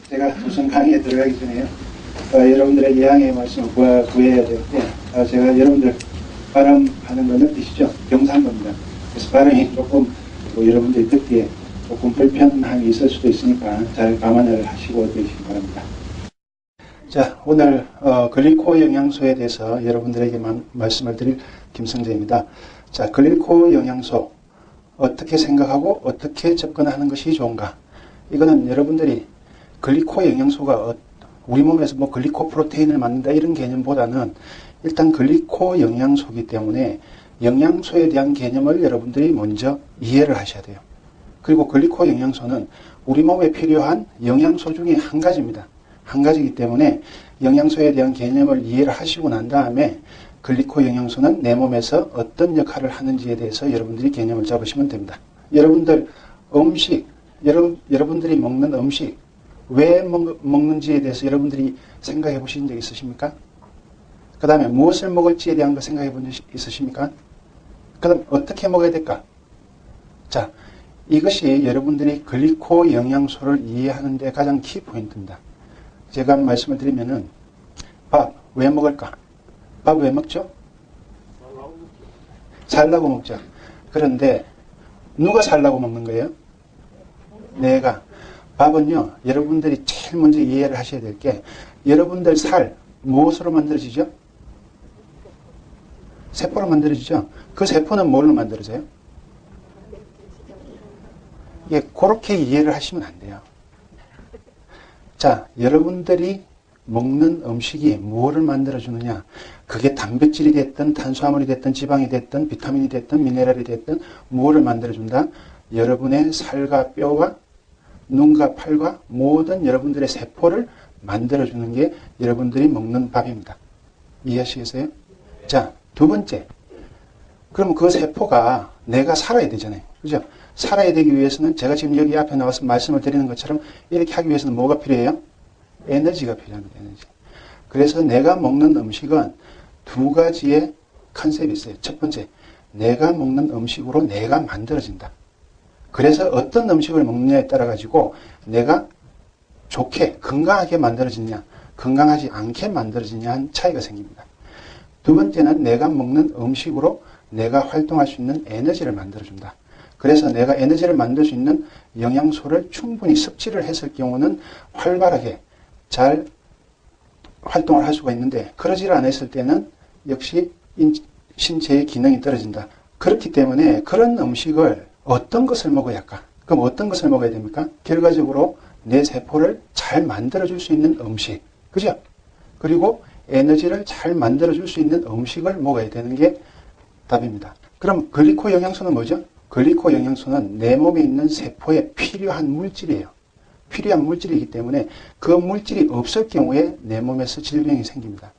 제가 우선 강의에 들어가기 전에요. 여러분들의 예양의 말씀을 구해야 될 때, 제가 여러분들 발음하는 거 느끼시죠? 경상도입니다. 그래서 발음이 조금 여러분들이 듣기에 조금 불편함이 있을 수도 있으니까 잘 감안을 하시고 들으시기 바랍니다. 자, 오늘 글리코 영양소에 대해서 여러분들에게 말씀을 드릴 김성재입니다. 자, 글리코 영양소 어떻게 생각하고 어떻게 접근하는 것이 좋은가? 이거는 여러분들이 글리코 영양소가 우리 몸에서 글리코 프로테인을 만든다 이런 개념보다는 일단 글리코 영양소이기 때문에 영양소에 대한 개념을 여러분들이 먼저 이해를 하셔야 돼요. 그리고 글리코 영양소는 우리 몸에 필요한 영양소 중에 한 가지입니다. 한 가지이기 때문에 영양소에 대한 개념을 이해를 하시고 난 다음에 글리코 영양소는 내 몸에서 어떤 역할을 하는지에 대해서 여러분들이 개념을 잡으시면 됩니다. 여러분들 음식, 여러분들이 먹는 음식 왜 먹는지에 대해서 여러분들이 생각해 보신 적 있으십니까? 그 다음에 무엇을 먹을지에 대한 거 생각해 본 적 있으십니까? 그 다음 어떻게 먹어야 될까? 자, 이것이 여러분들이 글리코 영양소를 이해하는 데 가장 키포인트입니다. 제가 말씀을 드리면은 밥 왜 먹을까? 밥 왜 먹죠? 살라고 먹죠. 그런데 누가 살라고 먹는 거예요? 내가. 밥은요, 여러분들이 제일 먼저 이해를 하셔야 될 게, 여러분들 살, 무엇으로 만들어지죠? 세포로 만들어지죠? 그 세포는 뭘로 만들어져요? 예, 그렇게 이해를 하시면 안 돼요. 자, 여러분들이 먹는 음식이 무엇을 만들어주느냐? 그게 단백질이 됐든, 탄수화물이 됐든, 지방이 됐든, 비타민이 됐든, 미네랄이 됐든, 무엇을 만들어준다? 여러분의 살과 뼈와 눈과 팔과 모든 여러분들의 세포를 만들어주는 게 여러분들이 먹는 밥입니다. 이해하시겠어요? 자, 두 번째. 그럼 그 세포가 내가 살아야 되잖아요. 그죠? 살아야 되기 위해서는 제가 지금 여기 앞에 나와서 말씀을 드리는 것처럼 이렇게 하기 위해서는 뭐가 필요해요? 에너지가 필요합니다. 에너지. 그래서 내가 먹는 음식은 두 가지의 컨셉이 있어요. 첫 번째, 내가 먹는 음식으로 내가 만들어진다. 그래서 어떤 음식을 먹느냐에 따라 가지고 내가 좋게 건강하게 만들어지냐 건강하지 않게 만들어지냐 한 차이가 생깁니다. 두 번째는 내가 먹는 음식으로 내가 활동할 수 있는 에너지를 만들어준다. 그래서 내가 에너지를 만들 수 있는 영양소를 충분히 섭취를 했을 경우는 활발하게 잘 활동을 할 수가 있는데 그러지 않았을 때는 역시 신체의 기능이 떨어진다. 그렇기 때문에 그런 음식을 어떤 것을 먹어야 할까? 그럼 어떤 것을 먹어야 됩니까? 결과적으로 내 세포를 잘 만들어줄 수 있는 음식. 그죠? 그리고 에너지를 잘 만들어줄 수 있는 음식을 먹어야 되는 게 답입니다. 그럼 글리코 영양소는 뭐죠? 글리코 영양소는 내 몸에 있는 세포에 필요한 물질이에요. 필요한 물질이기 때문에 그 물질이 없을 경우에 내 몸에서 질병이 생깁니다.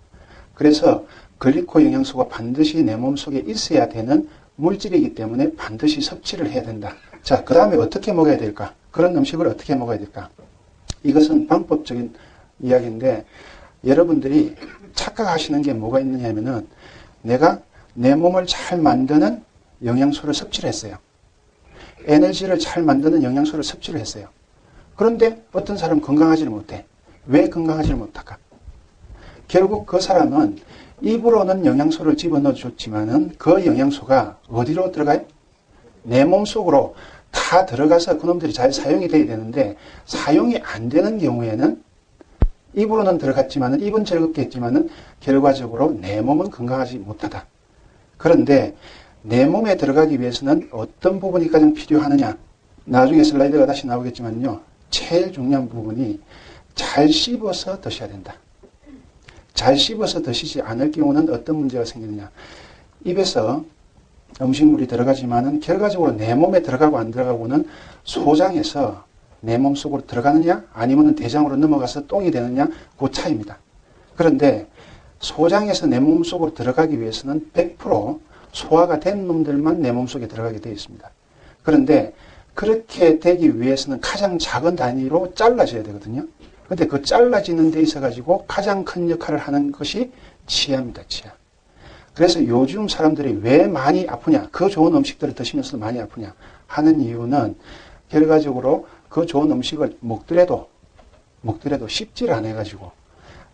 그래서 글리코 영양소가 반드시 내 몸속에 있어야 되는 물질이기 때문에 반드시 섭취를 해야 된다. 자, 그 다음에 어떻게 먹어야 될까? 그런 음식을 어떻게 먹어야 될까? 이것은 방법적인 이야기인데 여러분들이 착각하시는 게 뭐가 있느냐 하면은 내가 내 몸을 잘 만드는 영양소를 섭취를 했어요. 에너지를 잘 만드는 영양소를 섭취를 했어요. 그런데 어떤 사람은 건강하지를 못해. 왜 건강하지를 못할까? 결국 그 사람은 입으로는 영양소를 집어넣어 줬지만은 그 영양소가 어디로 들어가요? 내 몸속으로 다 들어가서 그놈들이 잘 사용이 돼야 되는데 사용이 안 되는 경우에는 입으로는 들어갔지만은 입은 즐겁게 했지만은 결과적으로 내 몸은 건강하지 못하다. 그런데 내 몸에 들어가기 위해서는 어떤 부분이 가장 필요하느냐? 나중에 슬라이드가 다시 나오겠지만요. 제일 중요한 부분이 잘 씹어서 드셔야 된다. 잘 씹어서 드시지 않을 경우는 어떤 문제가 생기느냐. 입에서 음식물이 들어가지만은 결과적으로 내 몸에 들어가고 안 들어가고는 소장에서 내 몸속으로 들어가느냐 아니면 대장으로 넘어가서 똥이 되느냐 그 차이입니다. 그런데 소장에서 내 몸속으로 들어가기 위해서는 100% 소화가 된 놈들만 내 몸속에 들어가게 되어 있습니다. 그런데 그렇게 되기 위해서는 가장 작은 단위로 잘라져야 되거든요. 근데 그 잘라지는 데 있어 가지고 가장 큰 역할을 하는 것이 치아입니다. 치아. 그래서 요즘 사람들이 왜 많이 아프냐, 그 좋은 음식들을 드시면서 많이 아프냐 하는 이유는 결과적으로 그 좋은 음식을 먹더라도 먹더라도 씹지를 않아가지고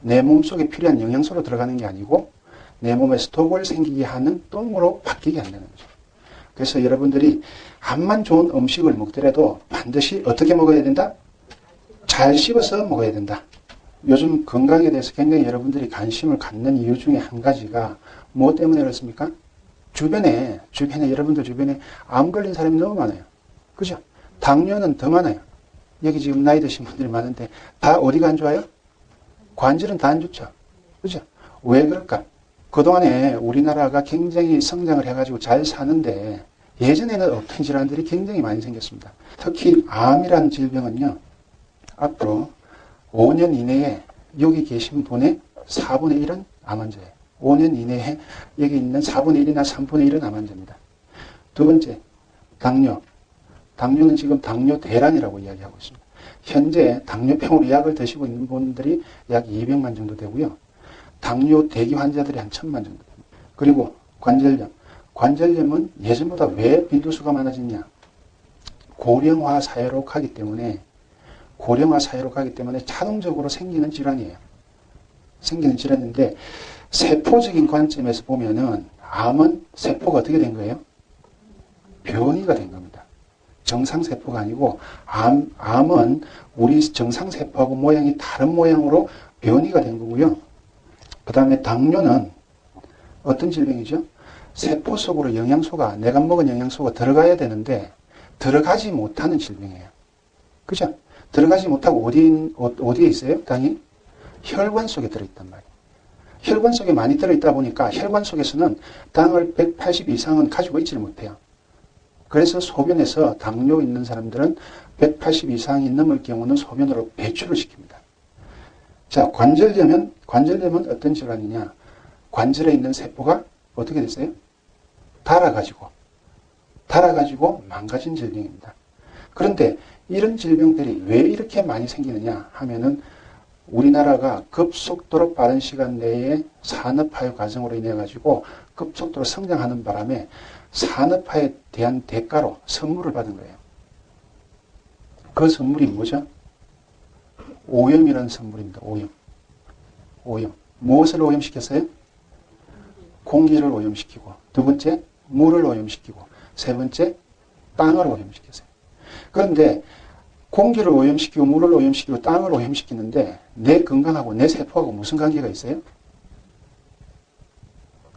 내 몸속에 필요한 영양소로 들어가는 게 아니고 내 몸에 스톡을 생기게 하는 똥으로 바뀌게 한다는 거죠. 그래서 여러분들이 암만 좋은 음식을 먹더라도 반드시 어떻게 먹어야 된다? 잘 씹어서 먹어야 된다. 요즘 건강에 대해서 굉장히 여러분들이 관심을 갖는 이유 중에 한 가지가 뭐 때문에 그렇습니까? 주변에 여러분들 주변에 암 걸린 사람이 너무 많아요. 그죠? 당뇨는 더 많아요. 여기 지금 나이 드신 분들이 많은데 다 어디가 안 좋아요? 관절은 다 안 좋죠. 그죠? 왜 그럴까? 그동안에 우리나라가 굉장히 성장을 해가지고 잘 사는데 예전에는 없던 질환들이 굉장히 많이 생겼습니다. 특히 암이라는 질병은요, 앞으로 5년 이내에 여기 계신 분의 4분의 1은 암 환자예요. 5년 이내에 여기 있는 4분의 1이나 3분의 1은 암 환자입니다. 두 번째, 당뇨. 당뇨는 지금 당뇨 대란이라고 이야기하고 있습니다. 현재 당뇨병으로 약을 드시고 있는 분들이 약 200만 정도 되고요. 당뇨 대기 환자들이 한 1000만 정도 됩니다. 그리고 관절염. 관절염은 예전보다 왜 빈도수가 많아졌냐? 고령화 사회로 가기 때문에 자동적으로 생기는 질환이에요. 생기는 질환인데 세포적인 관점에서 보면은 암은 세포가 어떻게 된 거예요? 변이가 된 겁니다. 정상세포가 아니고 암은 우리 정상세포하고 모양이 다른 모양으로 변이가 된 거고요. 그 다음에 당뇨는 어떤 질병이죠? 세포 속으로 영양소가, 내가 먹은 영양소가 들어가야 되는데 들어가지 못하는 질병이에요. 그죠? 들어가지 못하고 어디에 있어요? 당이? 혈관 속에 들어있단 말이에요. 혈관 속에 많이 들어있다 보니까 혈관 속에서는 당을 180 이상은 가지고 있지를 못해요. 그래서 소변에서 당뇨 있는 사람들은 180 이상이 넘을 경우는 소변으로 배출을 시킵니다. 자, 관절염은 어떤 질환이냐? 관절에 있는 세포가 어떻게 됐어요? 닳아가지고 망가진 질병입니다. 그런데 이런 질병들이 왜 이렇게 많이 생기느냐 하면은 우리나라가 급속도로 빠른 시간 내에 산업화의 과정으로 인해 가지고 급속도로 성장하는 바람에 산업화에 대한 대가로 선물을 받은 거예요. 그 선물이 뭐죠? 오염이라는 선물입니다. 오염. 무엇을 오염시켰어요? 공기를 오염시키고, 두 번째, 물을 오염시키고, 세 번째, 땅을 오염시켰어요. 그런데 공기를 오염시키고, 물을 오염시키고, 땅을 오염시키는데 내 건강하고 내 세포하고 무슨 관계가 있어요?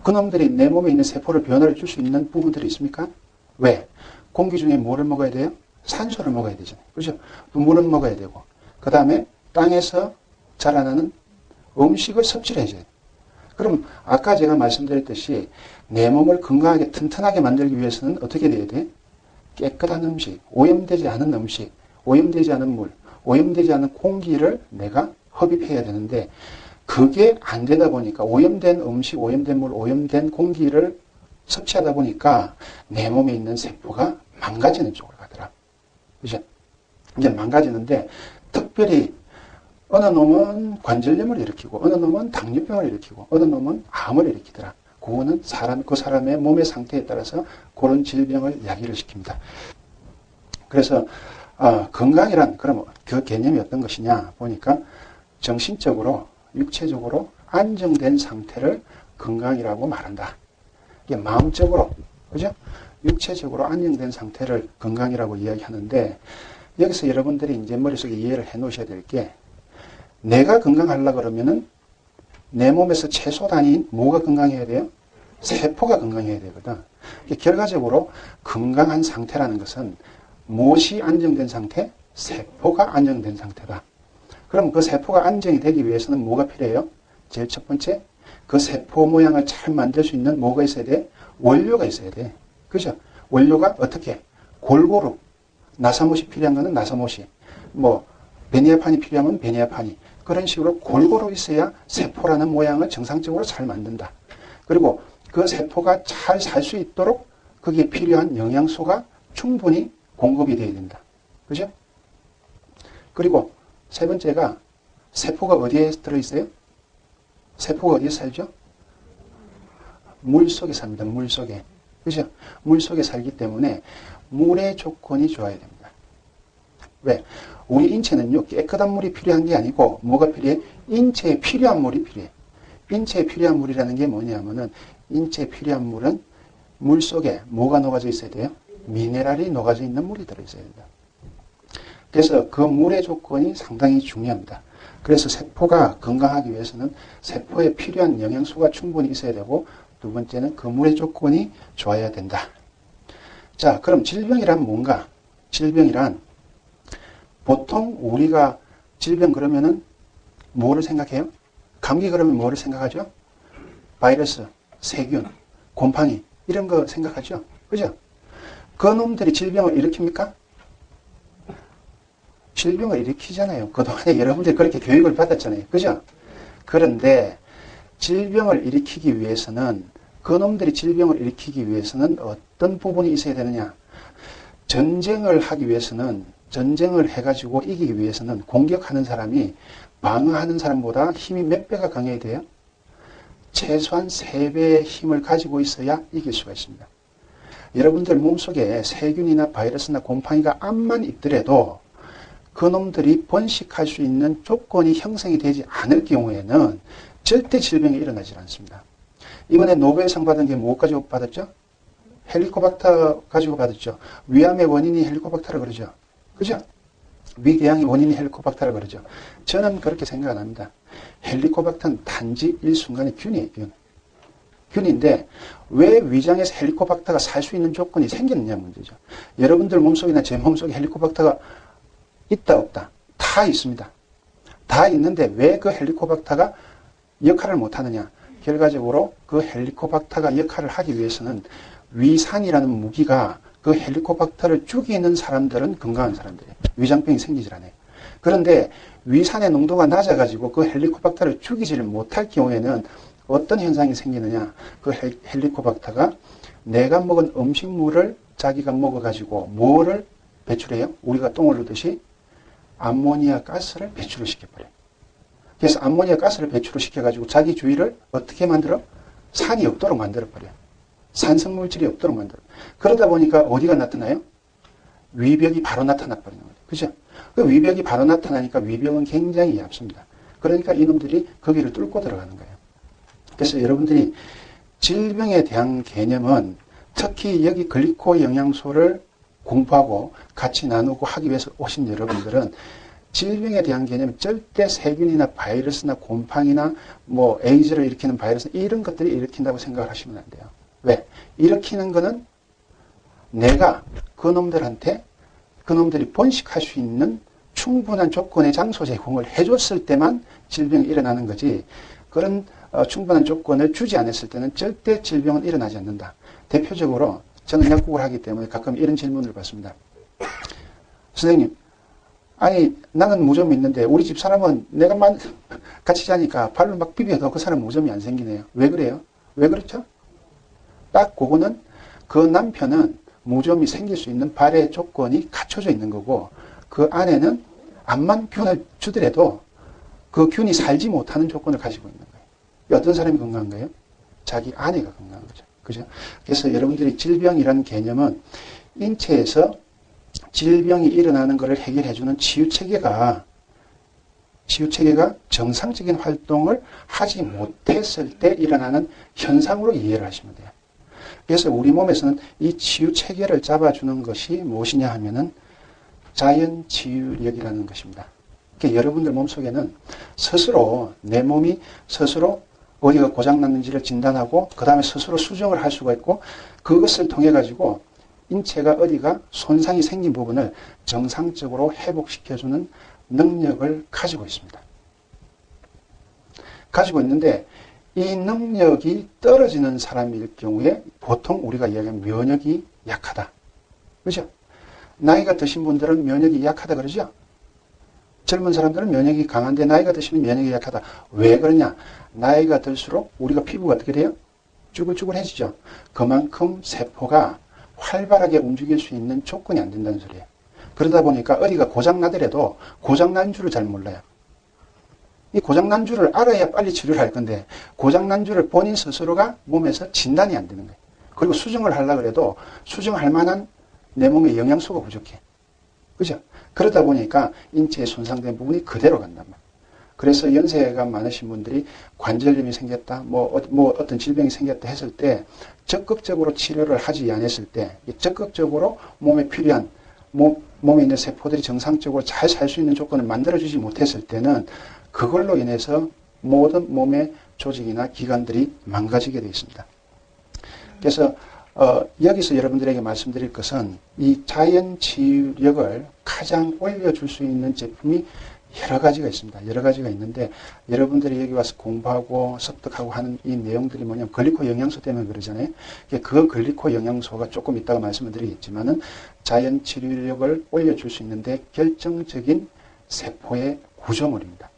그놈들이 내 몸에 있는 세포를 변화를 줄 수 있는 부분들이 있습니까? 왜? 공기 중에 뭐를 먹어야 돼요? 산소를 먹어야 되잖아요. 그렇죠? 물은 먹어야 되고, 그 다음에 땅에서 자라나는 음식을 섭취를 해줘야 돼요. 그럼 아까 제가 말씀드렸듯이 내 몸을 건강하게 튼튼하게 만들기 위해서는 어떻게 돼야 돼? 깨끗한 음식, 오염되지 않은 음식, 오염되지 않은 물, 오염되지 않은 공기를 내가 흡입해야 되는데 그게 안 되다 보니까 오염된 음식, 오염된 물, 오염된 공기를 섭취하다 보니까 내 몸에 있는 세포가 망가지는 쪽으로 가더라. 그죠? 이제 망가지는데 특별히 어느 놈은 관절염을 일으키고 어느 놈은 당뇨병을 일으키고 어느 놈은 암을 일으키더라. 그거는 그 사람의 몸의 상태에 따라서 그런 질병을 야기를 시킵니다. 그래서 건강이란 그럼 그 개념이 어떤 것이냐 보니까 정신적으로 육체적으로 안정된 상태를 건강이라고 말한다. 이게 마음적으로, 그죠? 육체적으로 안정된 상태를 건강이라고 이야기하는데 여기서 여러분들이 이제 머릿속에 이해를 해 놓으셔야 될 게 내가 건강하려고 그러면은 내 몸에서 최소 단위인 뭐가 건강해야 돼요? 세포가 건강해야 되거든. 결과적으로 건강한 상태라는 것은 무엇이 안정된 상태? 세포가 안정된 상태다. 그럼 그 세포가 안정이 되기 위해서는 뭐가 필요해요? 제일 첫 번째, 그 세포 모양을 잘 만들 수 있는 뭐가 있어야 돼? 원료가 있어야 돼. 그죠? 원료가 어떻게? 골고루. 나사못이 필요한 거는 나사못이. 베니아판이 필요하면 베니아판이. 그런 식으로 골고루 있어야 세포라는 모양을 정상적으로 잘 만든다. 그리고 그 세포가 잘 살 수 있도록 거기에 필요한 영양소가 충분히 공급이 되어야 된다. 그죠? 그리고 세 번째가 세포가 어디에 들어있어요? 세포가 어디에 살죠? 물 속에 삽니다. 물 속에. 그죠? 물 속에 살기 때문에 물의 조건이 좋아야 됩니다. 왜? 우리 인체는요, 깨끗한 물이 필요한 게 아니고, 뭐가 필요해? 인체에 필요한 물이 필요해. 인체에 필요한 물이라는 게 뭐냐면은, 인체에 필요한 물은 물 속에 뭐가 녹아져 있어야 돼요? 미네랄이 녹아져 있는 물이 들어있어야 된다. 그래서 그 물의 조건이 상당히 중요합니다. 그래서 세포가 건강하기 위해서는 세포에 필요한 영양소가 충분히 있어야 되고, 두 번째는 그 물의 조건이 좋아야 된다. 자, 그럼 질병이란 뭔가? 질병이란 보통 우리가 질병 그러면은 뭐를 생각해요? 감기 그러면 뭐를 생각하죠? 바이러스, 세균, 곰팡이 이런 거 생각하죠? 그죠? 그 놈들이 질병을 일으킵니까? 질병을 일으키잖아요. 그동안에 여러분들이 그렇게 교육을 받았잖아요. 그죠? 그런데 질병을 일으키기 위해서는 그놈들이 질병을 일으키기 위해서는 어떤 부분이 있어야 되느냐? 전쟁을 하기 위해서는 전쟁을 해가지고 이기기 위해서는 공격하는 사람이 방어하는 사람보다 힘이 몇 배가 강해야 돼요? 최소한 3배의 힘을 가지고 있어야 이길 수가 있습니다. 여러분들 몸속에 세균이나 바이러스나 곰팡이가 암만 있더라도 그놈들이 번식할 수 있는 조건이 형성이 되지 않을 경우에는 절대 질병이 일어나지 않습니다. 이번에 노벨상 받은 게 뭐 가지고 받았죠? 헬리코박터 가지고 받았죠. 위암의 원인이 헬리코박터라 그러죠. 그죠? 위궤양의 원인이 헬리코박터라 그러죠. 저는 그렇게 생각 안 합니다. 헬리코박터는 단지 일순간의 균이에요. 균인데 왜 위장에서 헬리코박터가 살 수 있는 조건이 생기느냐 문제죠. 여러분들 몸속이나 제 몸속에 헬리코박터가 있다 없다? 다 있습니다. 다 있는데 왜 그 헬리코박터가 역할을 못하느냐? 결과적으로 그 헬리코박터가 역할을 하기 위해서는 위산이라는 무기가 그 헬리코박터를 죽이는 사람들은 건강한 사람들이에요. 위장병이 생기질 않아요. 그런데 위산의 농도가 낮아가지고 그 헬리코박터를 죽이지를 못할 경우에는 어떤 현상이 생기느냐? 그 헬리코박터가 내가 먹은 음식물을 자기가 먹어가지고 뭐를 배출해요? 우리가 똥을 누듯이 암모니아 가스를 배출을 시켜버려요. 그래서 암모니아 가스를 배출을 시켜가지고 자기 주위를 어떻게 만들어? 산이 없도록 만들어버려요. 산성물질이 없도록 만들어. 그러다 보니까 어디가 나타나요? 위벽이 바로 나타나버리는 거죠. 그죠? 그 위벽이 바로 나타나니까 위벽은 굉장히 얕습니다. 그러니까 이놈들이 거기를 뚫고 들어가는 거예요. 그래서 여러분들이 질병에 대한 개념은 특히 여기 글리코 영양소를 공부하고 같이 나누고 하기 위해서 오신 여러분들은 질병에 대한 개념은 절대 세균이나 바이러스나 곰팡이나 뭐 에이즈를 일으키는 바이러스 이런 것들이 일으킨다고 생각을 하시면 안 돼요. 왜? 일으키는 거는 내가 그놈들한테 그놈들이 번식할 수 있는 충분한 조건의 장소 제공을 해줬을 때만 질병이 일어나는 거지 그런 충분한 조건을 주지 않았을 때는 절대 질병은 일어나지 않는다. 대표적으로 저는 약국을 하기 때문에 가끔 이런 질문을 받습니다. 선생님, 아니 나는 무좀이 있는데 우리 집 사람은 내가 같이 자니까 발로 막 비벼도 그 사람 무좀이 안 생기네요. 왜 그래요? 왜 그렇죠? 딱 그거는 그 남편은 무좀이 생길 수 있는 발의 조건이 갖춰져 있는 거고 그 안에는 암만 균을 주더라도 그 균이 살지 못하는 조건을 가지고 있는 거예요. 어떤 사람이 건강한 거예요? 자기 아내가 건강한 거죠. 그죠? 그래서 여러분들이 질병이라는 개념은 인체에서 질병이 일어나는 것을 해결해주는 치유체계가 정상적인 활동을 하지 못했을 때 일어나는 현상으로 이해를 하시면 돼요. 그래서 우리 몸에서는 이 치유체계를 잡아주는 것이 무엇이냐 하면은 자연치유력이라는 것입니다. 그러니까 여러분들 몸속에는 스스로 내 몸이 스스로 어디가 고장났는지를 진단하고 그 다음에 스스로 수정을 할 수가 있고 그것을 통해 가지고 인체가 어디가 손상이 생긴 부분을 정상적으로 회복시켜주는 능력을 가지고 있습니다. 가지고 있는데 이 능력이 떨어지는 사람일 경우에 보통 우리가 이야기하는 면역이 약하다. 그렇죠? 나이가 드신 분들은 면역이 약하다 그러죠? 젊은 사람들은 면역이 강한데 나이가 드시면 면역이 약하다. 왜 그러냐? 나이가 들수록 우리가 피부가 어떻게 돼요? 쭈글쭈글해지죠. 그만큼 세포가 활발하게 움직일 수 있는 조건이 안 된다는 소리예요. 그러다 보니까 어디가 고장나더라도 고장난 줄을 잘 몰라요. 이 고장난 줄을 알아야 빨리 치료를 할 건데 고장난 줄을 본인 스스로가 몸에서 진단이 안 되는 거예요. 그리고 수정을 하려고 해도 수정할 만한 내 몸에 영양소가 부족해. 그죠? 그러다 보니까 인체에 손상된 부분이 그대로 간단 말이에요. 그래서 연세가 많으신 분들이 관절염이 생겼다, 뭐 어떤 질병이 생겼다 했을 때 적극적으로 치료를 하지 않았을 때, 적극적으로 몸에 필요한, 몸에 있는 세포들이 정상적으로 잘 살 수 있는 조건을 만들어주지 못했을 때는 그걸로 인해서 모든 몸의 조직이나 기관들이 망가지게 되어 있습니다. 그래서 여기서 여러분들에게 말씀드릴 것은 이 자연 치유력을 가장 올려줄 수 있는 제품이 여러 가지가 있습니다. 여러 가지가 있는데 여러분들이 여기 와서 공부하고 습득하고 하는 이 내용들이 뭐냐면 글리코 영양소 때문에 그러잖아요. 그 글리코 영양소가 조금 이따가 말씀을 드리겠지만은 자연 치유력을 올려줄 수 있는데 결정적인 세포의 구조물입니다.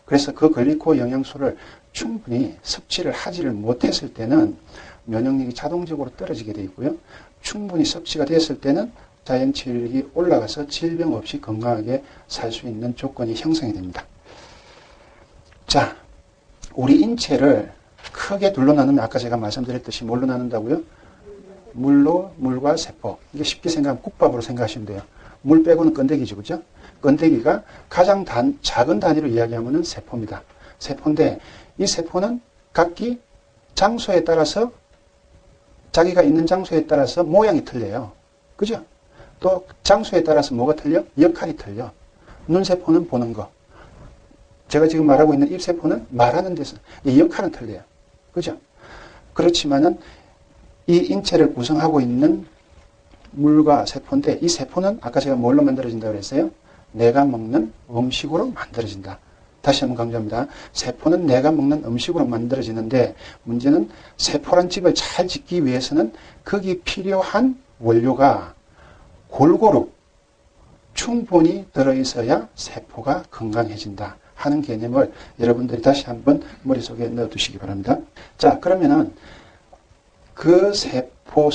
그래서 그 글리코 영양소를 충분히 섭취를 하지를 못했을 때는 면역력이 자동적으로 떨어지게 되어 있고요. 충분히 섭취가 됐을 때는 자연 치유력이 올라가서 질병 없이 건강하게 살 수 있는 조건이 형성이 됩니다. 자, 우리 인체를 크게 둘로 나누면 아까 제가 말씀드렸듯이 뭘로 나눈다고요? 물과 세포. 이게 쉽게 생각하면 국밥으로 생각하시면 돼요. 물 빼고는 건더기죠, 그죠? 건더기가 가장 작은 단위로 이야기하면 세포입니다. 세포인데 이 세포는 각기 장소에 따라서 자기가 있는 장소에 따라서 모양이 틀려요. 그죠? 또 장소에 따라서 뭐가 틀려? 역할이 틀려. 눈세포는 보는 거. 제가 지금 말하고 있는 입세포는 말하는 데서 이 역할은 틀려요. 그죠? 그렇지만은 이 인체를 구성하고 있는 물과 세포인데 이 세포는 아까 제가 뭘로 만들어진다고 그랬어요? 내가 먹는 음식으로 만들어진다. 다시 한번 강조합니다. 세포는 내가 먹는 음식으로 만들어지는데 문제는 세포란 집을 잘 짓기 위해서는 거기 필요한 원료가 골고루 충분히 들어있어야 세포가 건강해진다 하는 개념을 여러분들이 다시 한번 머릿속에 넣어두시기 바랍니다. 자, 그러면은 그 세포가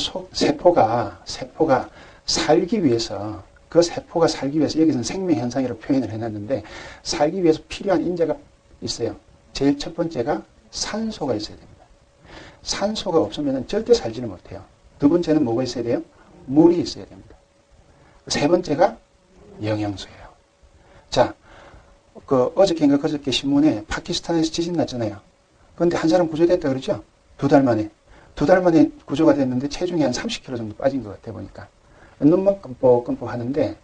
살기 위해서 여기서는 생명현상이라고 표현을 해놨는데 살기 위해서 필요한 인자가 있어요. 제일 첫 번째가 산소가 있어야 됩니다. 산소가 없으면 절대 살지는 못해요. 두 번째는 뭐가 있어야 돼요? 물이 있어야 됩니다. 세 번째가 영양소예요. 자, 어저께인가 그저께 신문에 파키스탄에서 지진 났잖아요. 그런데 한 사람 구조됐다 그러죠? 2달 만에. 2달 만에 구조가 됐는데 체중이 한 30kg 정도 빠진 것 같아 보니까. 눈만 끔뻑끔뻑 하는데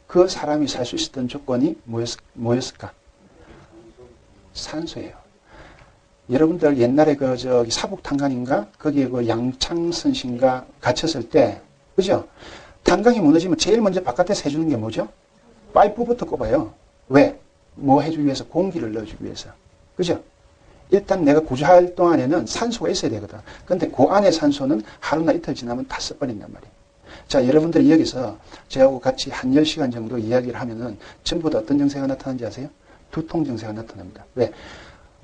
그 사람이 살 수 있었던 조건이 뭐였을까? 산소예요. 여러분들 옛날에 사북탄강인가? 거기에 양창선신가 갇혔을 때, 그죠? 탄강이 무너지면 제일 먼저 바깥에서 해주는 게 뭐죠? 파이프부터 꼽아요. 왜? 뭐 해주기 위해서? 공기를 넣어주기 위해서. 그죠? 일단 내가 구조할 동안에는 산소가 있어야 되거든. 근데 그 안에 산소는 하루나 이틀 지나면 다 써버린단 말이에요. 자, 여러분들이 여기서 저하고 같이 한 10시간 정도 이야기를 하면은 전부 다 어떤 증세가 나타나는지 아세요? 두통 증세가 나타납니다. 왜?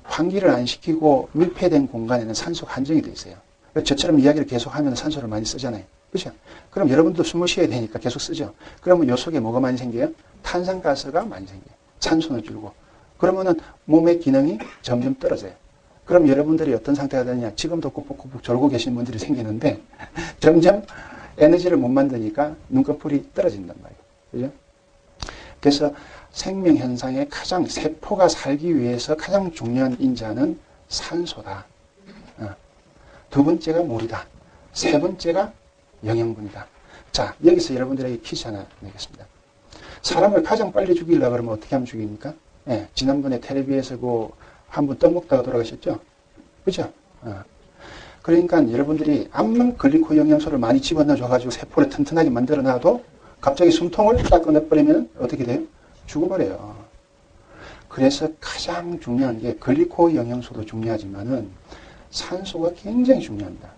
환기를 안 시키고 밀폐된 공간에는 산소가 한정이 돼 있어요. 저처럼 이야기를 계속하면 산소를 많이 쓰잖아요. 그렇죠? 그럼 여러분도 숨을 쉬어야 되니까 계속 쓰죠. 그러면 요 속에 뭐가 많이 생겨요? 탄산가스가 많이 생겨요. 산소는 줄고. 그러면은 몸의 기능이 점점 떨어져요. 그럼 여러분들이 어떤 상태가 되느냐? 지금도 꾹꾹꾹 졸고 계신 분들이 생기는데 점점 에너지를 못 만드니까 눈꺼풀이 떨어진단 말이에요. 그죠? 그래서 생명현상의 세포가 살기 위해서 가장 중요한 인자는 산소다. 두 번째가 물이다. 세 번째가 영양분이다. 자, 여기서 여러분들에게 퀴즈 하나 내겠습니다. 사람을 가장 빨리 죽이려고 그러면 어떻게 하면 죽입니까? 예, 지난번에 텔레비에서 한 분 떡 먹다가 돌아가셨죠? 그죠? 그러니까 여러분들이 암만 글리코 영양소를 많이 집어넣어줘가지고 세포를 튼튼하게 만들어놔도 갑자기 숨통을 딱 끊어버리면 어떻게 돼요? 죽어버려요. 그래서 가장 중요한 게 글리코 영양소도 중요하지만은 산소가 굉장히 중요합니다.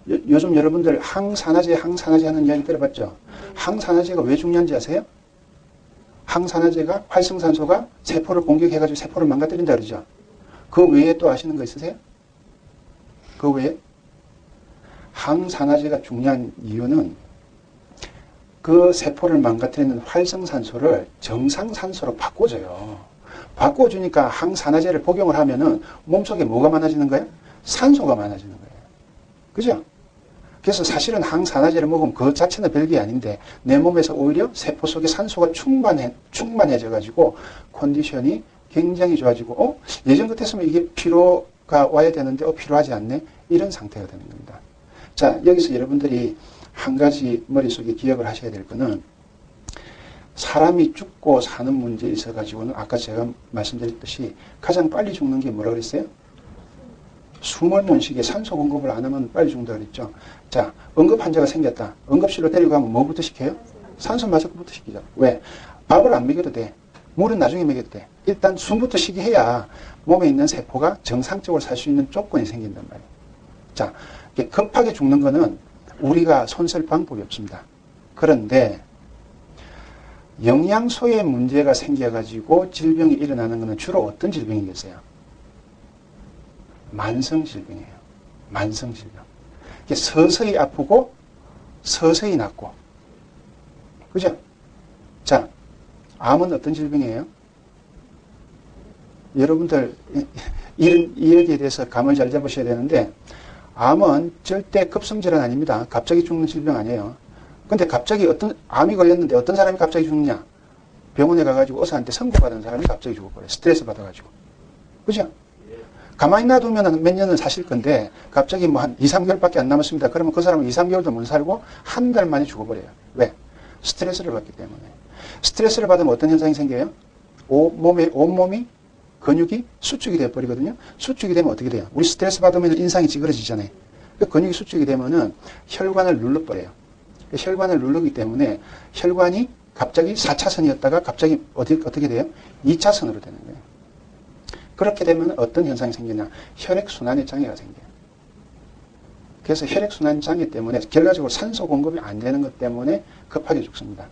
요즘 여러분들 항산화제 하는 이야기 들어봤죠? 항산화제가 왜 중요한지 아세요? 항산화제가 활성산소가 세포를 공격해가지고 세포를 망가뜨린다 그러죠? 그 외에 또 아시는 거 있으세요? 그 외에? 항산화제가 중요한 이유는 그 세포를 망가뜨리는 활성산소를 정상산소로 바꿔줘요. 바꿔주니까 항산화제를 복용을 하면은 몸속에 뭐가 많아지는 거예요? 산소가 많아지는 거예요. 그죠? 그래서 사실은 항산화제를 먹으면 그 자체는 별게 아닌데 내 몸에서 오히려 세포 속에 산소가 충만해져 가지고 컨디션이 굉장히 좋아지고 예전 같았으면 이게 피로가 와야 되는데 피로하지 않네 이런 상태가 되는 겁니다. 자, 여기서 여러분들이 한 가지 머릿속에 기억을 하셔야 될 거는 사람이 죽고 사는 문제에 있어 가지고는 아까 제가 말씀드렸듯이 가장 빨리 죽는 게 뭐라고 그랬어요? 숨을 못 쉬게 산소 공급을 안 하면 빨리 죽는다고 그랬죠. 자, 응급 환자가 생겼다. 응급실로 데리고가면 뭐부터 시켜요? 산소 마스크부터 시키죠. 왜? 밥을 안 먹여도 돼. 물은 나중에 먹여도 돼. 일단 숨부터 쉬게 해야 몸에 있는 세포가 정상적으로 살 수 있는 조건이 생긴단 말이에요. 자, 급하게 죽는 거는 우리가 손쓸 방법이 없습니다. 그런데 영양소에 문제가 생겨가지고 질병이 일어나는 것은 주로 어떤 질병이겠어요? 만성질병이에요. 만성질병. 서서히 아프고 서서히 낫고. 그죠? 자, 암은 어떤 질병이에요? 여러분들 여기에 대해서 감을 잘 잡으셔야 되는데 암은 절대 급성질환 아닙니다. 갑자기 죽는 질병 아니에요. 근데 갑자기 암이 걸렸는데 어떤 사람이 갑자기 죽느냐? 병원에 가가지고 의사한테 선고받은 사람이 갑자기 죽어버려요. 스트레스 받아가지고. 그죠? 가만히 놔두면 몇 년은 사실 건데 갑자기 뭐 한 2, 3개월밖에 안 남았습니다. 그러면 그 사람은 2, 3개월도 못 살고 한 달 만에 죽어버려요. 왜? 스트레스를 받기 때문에. 스트레스를 받으면 어떤 현상이 생겨요? 온몸이 근육이 수축이 되어버리거든요. 수축이 되면 어떻게 돼요? 우리 스트레스 받으면 인상이 찌그러지잖아요. 그 근육이 수축이 되면은 혈관을 눌러버려요. 혈관을 누르기 때문에 혈관이 갑자기 4차선이었다가 갑자기 어떻게 돼요? 2차선으로 되는 거예요. 그렇게 되면 어떤 현상이 생기냐? 혈액순환의 장애가 생겨요. 그래서 혈액순환 장애 때문에 결과적으로 산소 공급이 안 되는 것 때문에 급하게 죽습니다.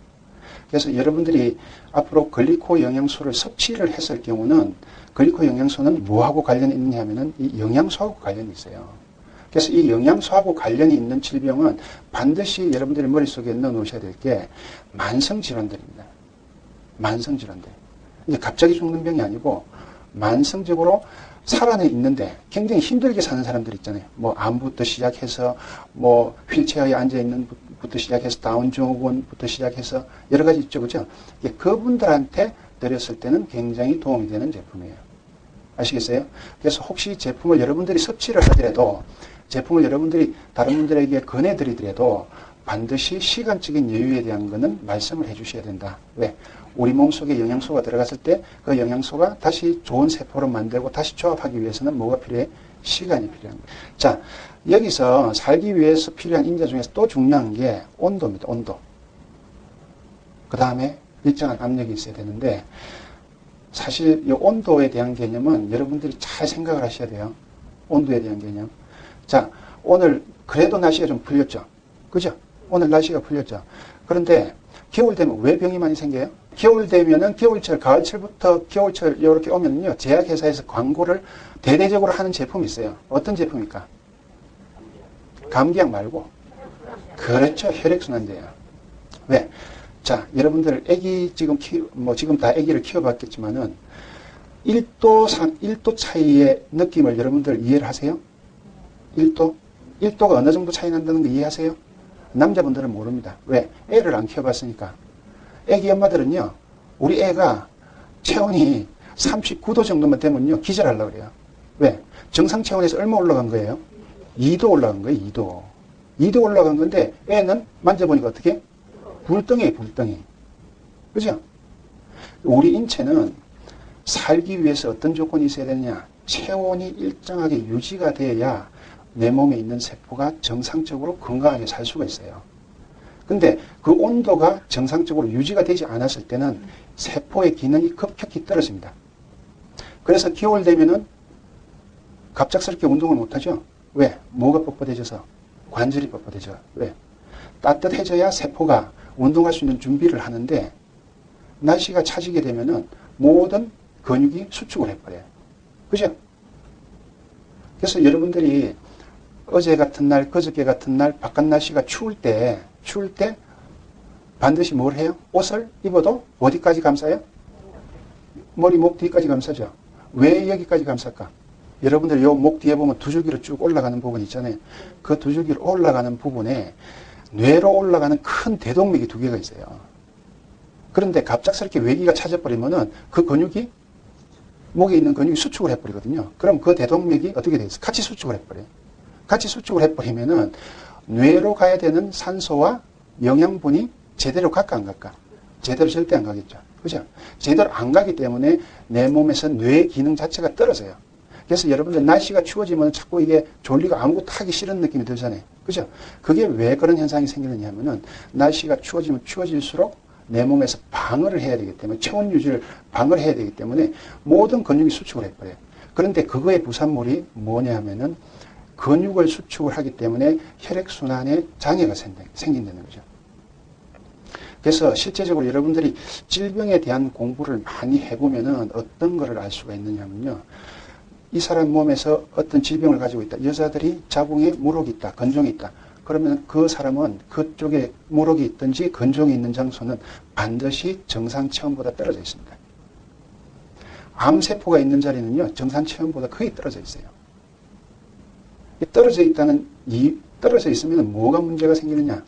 그래서 여러분들이 앞으로 글리코 영양소를 섭취를 했을 경우는 글리코 영양소는 뭐하고 관련이 있느냐 하면은 이 영양소하고 관련이 있어요. 그래서 이 영양소하고 관련이 있는 질병은 반드시 여러분들의 머릿속에 넣어 놓으셔야 될 게 만성질환들입니다. 만성질환들. 이게 갑자기 죽는 병이 아니고 만성적으로 살아내 있는데 굉장히 힘들게 사는 사람들 있잖아요. 뭐 암부터 시작해서 뭐 휠체어에 앉아 있는 부터 시작해서 다운 증후군부터 시작해서 여러 가지 있죠. 그죠? 그분들한테 드렸을 때는 굉장히 도움이 되는 제품이에요. 아시겠어요? 그래서 혹시 제품을 여러분들이 섭취를 하더라도 제품을 여러분들이 다른 분들에게 권해드리더라도 반드시 시간적인 여유에 대한 거는 말씀을 해주셔야 된다. 왜? 우리 몸속에 영양소가 들어갔을 때 그 영양소가 다시 좋은 세포로 만들고 다시 조합하기 위해서는 뭐가 필요해? 시간이 필요한 거예요. 자, 여기서 살기 위해서 필요한 인자 중에서 또 중요한 게 온도입니다. 온도. 그 다음에 일정한 압력이 있어야 되는데 사실 이 온도에 대한 개념은 여러분들이 잘 생각을 하셔야 돼요. 온도에 대한 개념. 자, 오늘 그래도 날씨가 좀 풀렸죠. 그죠? 오늘 날씨가 풀렸죠. 그런데 겨울 되면 왜 병이 많이 생겨요? 겨울 되면은 겨울철, 가을철부터 겨울철 이렇게 오면요. 제약회사에서 광고를 대대적으로 하는 제품이 있어요. 어떤 제품입니까? 감기약 말고. 그렇죠. 혈액순환제예요. 왜? 자, 여러분들 애기 지금 지금 다 애기를 키워봤겠지만은 1도 차이의 느낌을 여러분들 이해를 하세요? 1도가 어느 정도 차이 난다는 거 이해하세요? 남자분들은 모릅니다. 왜? 애를 안 키워봤으니까. 애기 엄마들은요, 우리 애가 체온이 39도 정도만 되면요, 기절하려고 그래요. 왜? 정상 체온에서 얼마 올라간 거예요? 2도 올라간 거예요, 2도. 2도 올라간 건데, 애는 만져보니까 어떻게? 불덩이에요, 불덩이. 그죠? 우리 인체는 살기 위해서 어떤 조건이 있어야 되느냐? 체온이 일정하게 유지가 돼야 내 몸에 있는 세포가 정상적으로 건강하게 살 수가 있어요. 근데 그 온도가 정상적으로 유지가 되지 않았을 때는 세포의 기능이 급격히 떨어집니다. 그래서 겨울 되면은 갑작스럽게 운동을 못하죠. 왜? 뭐가 뻣뻣해져서? 관절이 뻣뻣해져. 왜? 따뜻해져야 세포가 운동할 수 있는 준비를 하는데 날씨가 차지게 되면은 모든 근육이 수축을 해버려요. 그죠? 그래서 여러분들이 어제 같은 날, 그저께 같은 날, 바깥 날씨가 추울 때 반드시 뭘 해요? 옷을 입어도 어디까지 감싸요? 머리, 목 뒤까지 감싸죠. 왜 여기까지 감쌀까? 여러분들 요 목 뒤에 보면 두 줄기로 쭉 올라가는 부분 있잖아요. 그 두 줄기로 올라가는 부분에 뇌로 올라가는 큰 대동맥이 두 개가 있어요. 그런데 갑작스럽게 외기가 찾아버리면은 그 근육이 목에 있는 근육이 수축을 해버리거든요. 그럼 그 대동맥이 어떻게 되겠어요? 같이 수축을 해버려요. 같이 수축을 해버리면은 뇌로 가야 되는 산소와 영양분이 제대로 갈까 안 갈까? 제대로 절대 안 가겠죠. 그죠? 제대로 안 가기 때문에 내 몸에서 뇌 기능 자체가 떨어져요. 그래서 여러분들 날씨가 추워지면 자꾸 이게 졸리고 아무것도 하기 싫은 느낌이 들잖아요. 그죠? 그게 왜 그런 현상이 생기느냐 하면은 날씨가 추워지면 추워질수록 내 몸에서 방어를 해야 되기 때문에 체온 유지를 방어를 해야 되기 때문에 모든 근육이 수축을 해버려요. 그런데 그거의 부산물이 뭐냐 하면은 근육을 수축을 하기 때문에 혈액순환에 장애가 생긴다는 거죠. 그래서 실제적으로 여러분들이 질병에 대한 공부를 많이 해보면은 어떤 거를 알 수가 있느냐면요. 이 사람 몸에서 어떤 질병을 가지고 있다. 여자들이 자궁에 물혹이 있다. 건종이 있다. 그러면 그 사람은 그쪽에 물혹이 있든지 건종이 있는 장소는 반드시 정상 체온보다 떨어져 있습니다. 암세포가 있는 자리는요. 정상 체온보다 거의 떨어져 있어요. 떨어져 있으면 뭐가 문제가 생기느냐.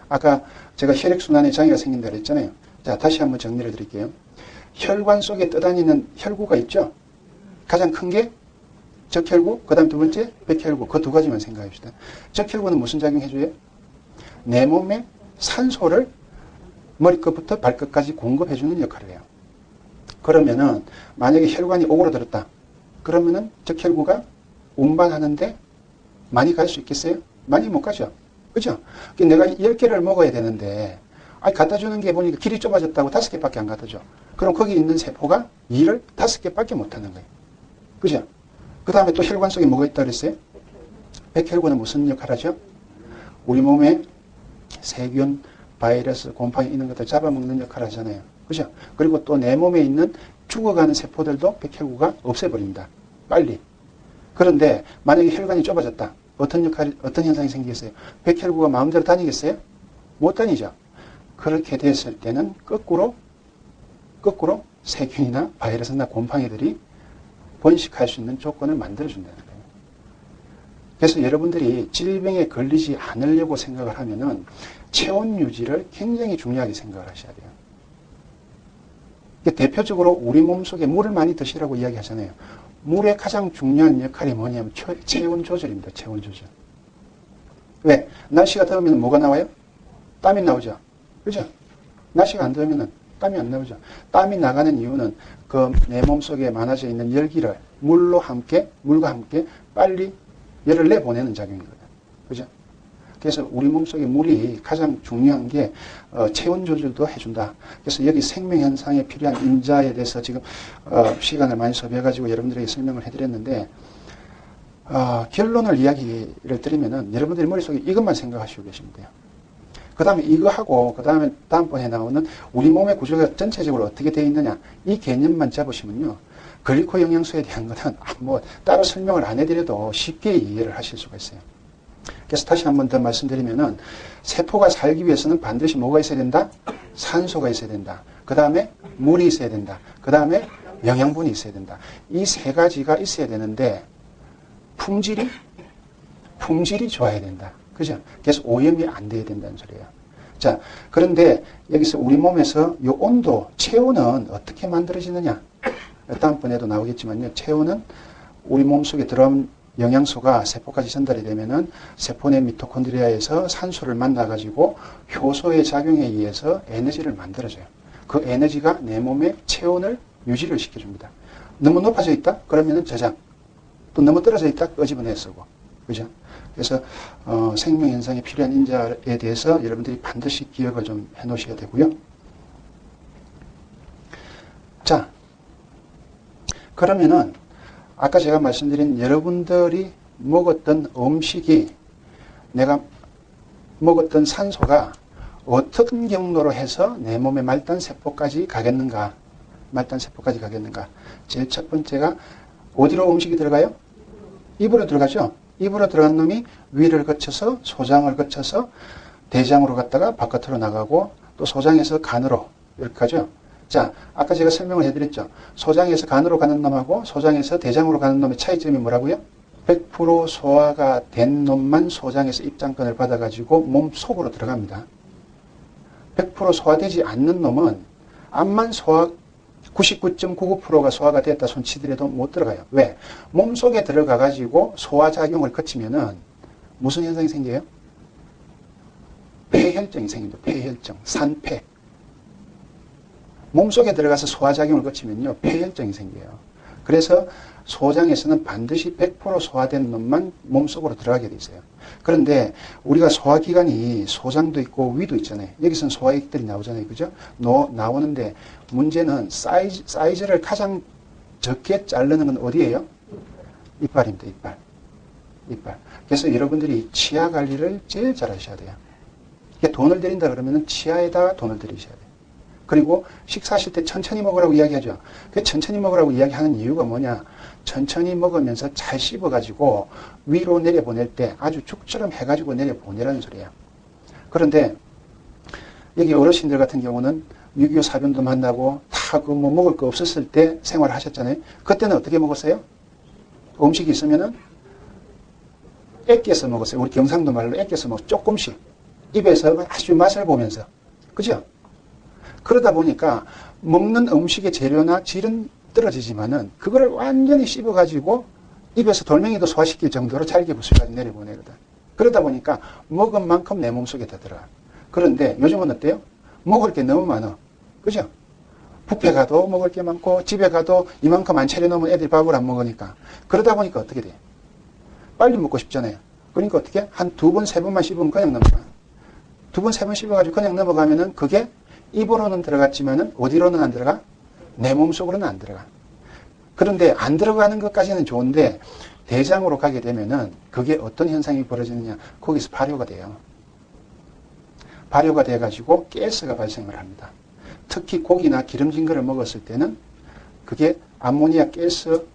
아까 제가 혈액순환에 장애가 생긴다고 했잖아요. 자, 다시 한번 정리를 드릴게요. 혈관 속에 떠다니는 혈구가 있죠. 가장 큰 게 적혈구, 그 다음 두 번째 백혈구. 그 두 가지만 생각합시다. 적혈구는 무슨 작용해줘요? 내 몸에 산소를 머리끝부터 발끝까지 공급해주는 역할을 해요. 그러면은 만약에 혈관이 오그라들었다. 그러면은 적혈구가 운반하는데 많이 갈 수 있겠어요? 많이 못 가죠. 그죠? 내가 10개를 먹어야 되는데 갖다 주는 게 보니까 길이 좁아졌다고 5개밖에 안 갖다 줘. 그럼 거기 있는 세포가 일을 5개밖에 못 하는 거예요. 그죠? 그 다음에 또 혈관 속에 뭐가 있다고 그랬어요? 백혈구는 무슨 역할을 하죠? 우리 몸에 세균, 바이러스, 곰팡이 이런 것들 잡아먹는 역할을 하잖아요. 그죠? 그리고 또 내 몸에 있는 죽어가는 세포들도 백혈구가 없애버립니다. 빨리. 그런데 만약에 혈관이 좁아졌다. 어떤 현상이 생기겠어요? 백혈구가 마음대로 다니겠어요? 못 다니죠. 그렇게 됐을 때는 거꾸로 세균이나 바이러스나 곰팡이들이 번식할 수 있는 조건을 만들어준다는 거예요. 그래서 여러분들이 질병에 걸리지 않으려고 생각을 하면은 체온 유지를 굉장히 중요하게 생각을 하셔야 돼요. 대표적으로 우리 몸속에 물을 많이 드시라고 이야기하잖아요. 물의 가장 중요한 역할이 뭐냐면 체온 조절입니다. 체온 조절. 왜? 날씨가 더우면 뭐가 나와요? 땀이 나오죠. 그죠? 날씨가 안 더우면 땀이 안 나오죠. 땀이 나가는 이유는 그 내 몸속에 많아져 있는 열기를 물과 함께 빨리 열을 내보내는 작용이거든요. 그죠? 그래서 우리 몸속에 물이 가장 중요한 게 체온 조절도 해준다. 그래서 여기 생명현상에 필요한 인자에 대해서 지금 시간을 많이 소비해가지고 여러분들에게 설명을 해드렸는데 결론을 이야기를 드리면은 여러분들이 머릿속에 이것만 생각하시고 계시면 돼요. 그 다음에 이거 하고 그 다음에 다음번에 나오는 우리 몸의 구조가 전체적으로 어떻게 되어 있느냐 이 개념만 잡으시면요. 글리코 영양소에 대한 것은 뭐 따로 설명을 안 해드려도 쉽게 이해를 하실 수가 있어요. 그래서 다시 한 번 더 말씀드리면은 세포가 살기 위해서는 반드시 뭐가 있어야 된다? 산소가 있어야 된다. 그 다음에 물이 있어야 된다. 그 다음에 영양분이 있어야 된다. 이 세 가지가 있어야 되는데 품질이 좋아야 된다. 그죠? 그래서 오염이 안 돼야 된다는 소리예요. 자, 그런데 여기서 우리 몸에서 이 온도, 체온은 어떻게 만들어지느냐? 다음번에도 나오겠지만요. 체온은 우리 몸속에 들어온 영양소가 세포까지 전달이 되면은 세포 내 미토콘드리아에서 산소를 만나가지고 효소의 작용에 의해서 에너지를 만들어줘요. 그 에너지가 내 몸의 체온을 유지를 시켜줍니다. 너무 높아져 있다? 그러면은 저장. 또 너무 떨어져 있다? 끄집어내 쓰고. 그죠? 그래서 생명현상에 필요한 인자에 대해서 여러분들이 반드시 기억을 좀 해놓으셔야 되고요. 자, 그러면은 아까 제가 말씀드린 여러분들이 먹었던 음식이 내가 먹었던 산소가 어떤 경로로 해서 내 몸의 말단세포까지 가겠는가. 제일 첫 번째가 어디로 음식이 들어가요? 입으로 들어가죠. 입으로 들어간 놈이 위를 거쳐서 소장을 거쳐서 대장으로 갔다가 바깥으로 나가고 또 소장에서 간으로 이렇게 가죠. 자, 아까 제가 설명을 해드렸죠. 소장에서 간으로 가는 놈하고 소장에서 대장으로 가는 놈의 차이점이 뭐라고요? 100% 소화가 된 놈만 소장에서 입장권을 받아가지고 몸 속으로 들어갑니다. 100% 소화되지 않는 놈은 암만 소화 99.99%가 소화가 됐다 손치더라도 못 들어가요. 왜? 몸속에 들어가가지고 소화작용을 거치면은 무슨 현상이 생겨요? 폐혈증이 생깁니다. 폐혈증, 산패. 몸속에 들어가서 소화작용을 거치면요, 폐혈증이 생겨요. 그래서 소장에서는 반드시 100% 소화된 놈만 몸속으로 들어가게 돼 있어요. 그런데 우리가 소화기관이 소장도 있고 위도 있잖아요. 여기서는 소화액들이 나오잖아요. 그죠? 나오는데 문제는 사이즈를 가장 적게 자르는 건 어디예요? 이빨입니다. 이빨. 그래서 여러분들이 치아 관리를 제일 잘 하셔야 돼요. 이게 돈을 들인다 그러면 치아에다가 돈을 들이셔야 돼요. 그리고 식사하실 때 천천히 먹으라고 이야기하죠. 그 천천히 먹으라고 이야기하는 이유가 뭐냐? 천천히 먹으면서 잘 씹어가지고 위로 내려보낼 때 아주 죽처럼 해가지고 내려보내라는 소리예요. 그런데 여기 어르신들 같은 경우는 6.25 사변도 만나고 다 그 뭐 먹을 거 없었을 때 생활을 하셨잖아요. 그때는 어떻게 먹었어요? 음식이 있으면은 애껴서 먹었어요. 우리 경상도 말로 애껴서 먹었어요. 조금씩. 입에서 아주 맛을 보면서. 그죠? 그러다 보니까 먹는 음식의 재료나 질은 떨어지지만은 그거를 완전히 씹어가지고 입에서 돌멩이도 소화시킬 정도로 잘게 부수까지 내려보내거든. 그러다 보니까 먹은 만큼 내 몸속에 다 들어가. 그런데 요즘은 어때요? 먹을 게 너무 많아. 그죠? 뷔페 가도 먹을 게 많고 집에 가도 이만큼 안 차려놓으면 애들이 밥을 안 먹으니까. 그러다 보니까 어떻게 돼? 빨리 먹고 싶잖아요. 그러니까 어떻게? 한 2번, 3번만 씹으면 그냥 넘어가. 2번, 3번 씹어가지고 그냥 넘어가면은 그게 입으로는 들어갔지만은 어디로는 안 들어가? 내 몸속으로는 안 들어가. 그런데 안 들어가는 것까지는 좋은데 대장으로 가게 되면은 그게 어떤 현상이 벌어지느냐? 거기서 발효가 돼요. 발효가 돼가지고 가스가 발생을 합니다. 특히 고기나 기름진 거를 먹었을 때는 그게 암모니아 가스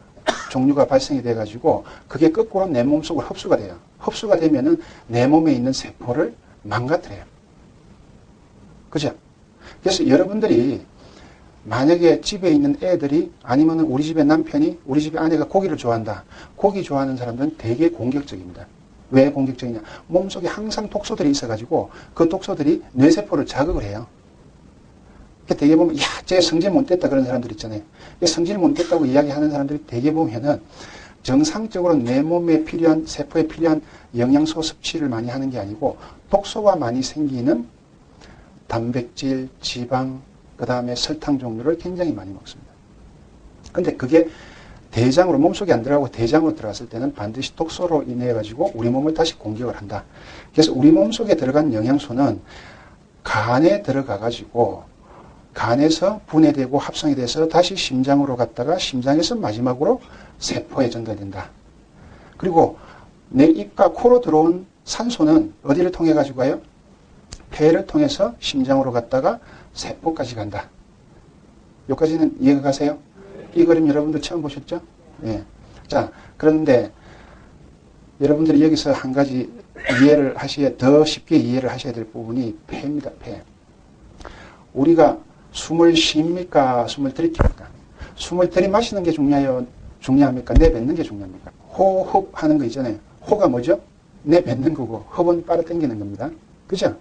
종류가 발생이 돼가지고 그게 거꾸로 내 몸속으로 흡수가 돼요. 흡수가 되면은 내 몸에 있는 세포를 망가뜨려요. 그죠? 그래서 여러분들이 만약에 집에 있는 애들이 아니면 우리 집의 남편이 우리 집의 아내가 고기를 좋아한다. 고기 좋아하는 사람들은 되게 공격적입니다. 왜 공격적이냐? 몸속에 항상 독소들이 있어가지고 그 독소들이 뇌세포를 자극을 해요. 되게 보면 야, 쟤 성질 못 냈다 그런 사람들 있잖아요. 성질 못 냈다고 이야기하는 사람들이 되게 보면은 정상적으로 내 몸에 필요한 세포에 필요한 영양소 섭취를 많이 하는 게 아니고 독소가 많이 생기는 단백질, 지방, 그 다음에 설탕 종류를 굉장히 많이 먹습니다. 근데 그게 대장으로 몸속에 안 들어가고 대장으로 들어갔을 때는 반드시 독소로 인해 가지고 우리 몸을 다시 공격을 한다. 그래서 우리 몸속에 들어간 영양소는 간에 들어가 가지고 간에서 분해되고 합성이 돼서 다시 심장으로 갔다가 심장에서 마지막으로 세포에 전달된다. 그리고 내 입과 코로 들어온 산소는 어디를 통해 가지고 가요? 폐를 통해서 심장으로 갔다가 세포까지 간다. 여기까지는 이해가 가세요? 이 그림 여러분들 처음 보셨죠? 예. 자, 그런데 여러분들이 여기서 한 가지 더 쉽게 이해를 하셔야 될 부분이 폐입니다. 폐. 우리가 숨을 쉽니까? 숨을 들이킵니까? 숨을 들이마시는 게 중요합니까? 내뱉는 게 중요합니까? 호흡하는 거 있잖아요. 호가 뭐죠? 내뱉는 거고 흡은 빨아당기는 겁니다. 그죠?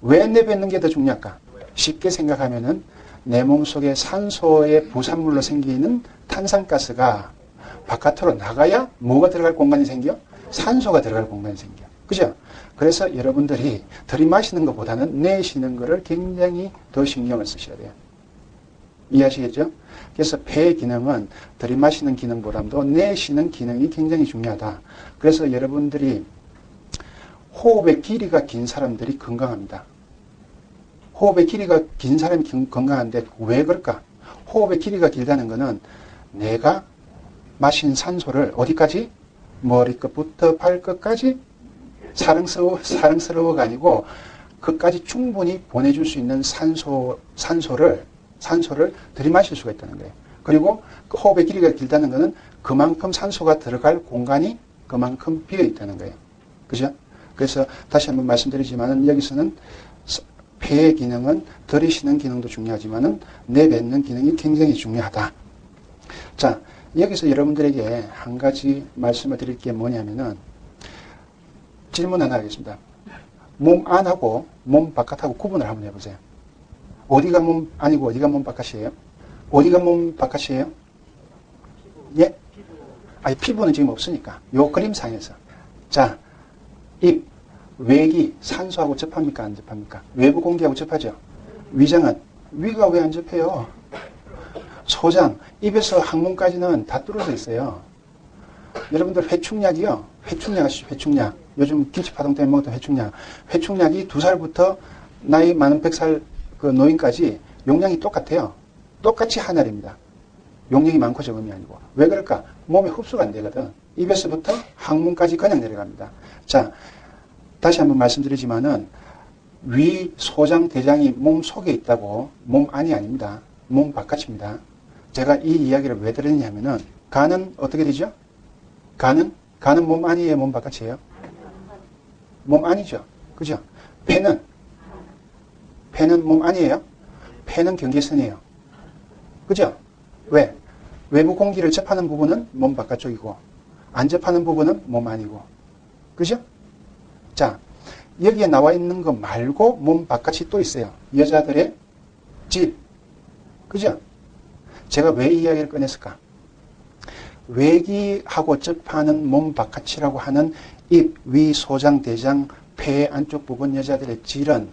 왜 내뱉는 게 더 중요할까? 쉽게 생각하면은 내 몸속에 산소의 부산물로 생기는 탄산가스가 바깥으로 나가야 뭐가 들어갈 공간이 생겨? 산소가 들어갈 공간이 생겨. 그죠? 그래서 여러분들이 들이마시는 것보다는 내쉬는 거를 굉장히 더 신경을 쓰셔야 돼요. 이해하시겠죠? 그래서 폐의 기능은 들이마시는 기능보다도 내쉬는 기능이 굉장히 중요하다. 그래서 여러분들이 호흡의 길이가 긴 사람들이 건강합니다. 호흡의 길이가 긴 사람이 건강한데 왜 그럴까? 호흡의 길이가 길다는 것은 내가 마신 산소를 어디까지? 머리끝부터 발끝까지 사랑스러워가 아니고 그까지 충분히 보내줄 수 있는 산소를 들이마실 수가 있다는 거예요. 그리고 그 호흡의 길이가 길다는 것은 그만큼 산소가 들어갈 공간이 그만큼 비어 있다는 거예요. 그죠? 그래서 다시 한번 말씀드리지만은 여기서는 폐의 기능은 들이쉬는 기능도 중요하지만은 내뱉는 기능이 굉장히 중요하다. 자, 여기서 여러분들에게 한 가지 말씀을 드릴 게 뭐냐면은 질문 하나 하겠습니다. 몸 안하고 몸 바깥하고 구분을 한번 해보세요. 어디가 몸 안이고 어디가 몸 바깥이에요? 어디가 몸 바깥이에요? 예? 아니, 피부는 지금 없으니까. 요 그림상에서. 자, 입, 외기, 산소하고 접합니까? 안 접합니까? 외부 공기하고 접하죠? 위장은? 위가 왜 안 접해요? 소장, 입에서 항문까지는 다 뚫어져 있어요. 여러분들 회충약이요. 회충약 아시죠? 회충약. 요즘 김치파동 때문에 먹었던 회충약. 회충약이 2살부터 나이 많은 100살 그 노인까지 용량이 똑같아요. 똑같이 한 알입니다. 용량이 많고 적음이 아니고. 왜 그럴까? 몸에 흡수가 안 되거든. 입에서부터 항문까지 그냥 내려갑니다. 자, 다시 한번 말씀드리지만은 위, 소장, 대장이 몸 속에 있다고 몸 안이 아닙니다. 몸 바깥입니다. 제가 이 이야기를 왜 드렸냐면은 간은 어떻게 되죠? 간은 몸 안이에요? 몸 바깥이에요? 몸 안이죠. 그죠? 폐는 몸 안이에요? 폐는 경계선이에요. 그죠? 왜? 외부 공기를 접하는 부분은 몸 바깥쪽이고 안 접하는 부분은 몸 안이고. 그죠? 자, 여기에 나와 있는 거 말고 몸 바깥이 또 있어요. 여자들의 질. 그죠? 제가 왜 이 이야기를 꺼냈을까? 외기하고 접하는 몸 바깥이라고 하는 입, 위, 소장, 대장, 폐 안쪽 부분 여자들의 질은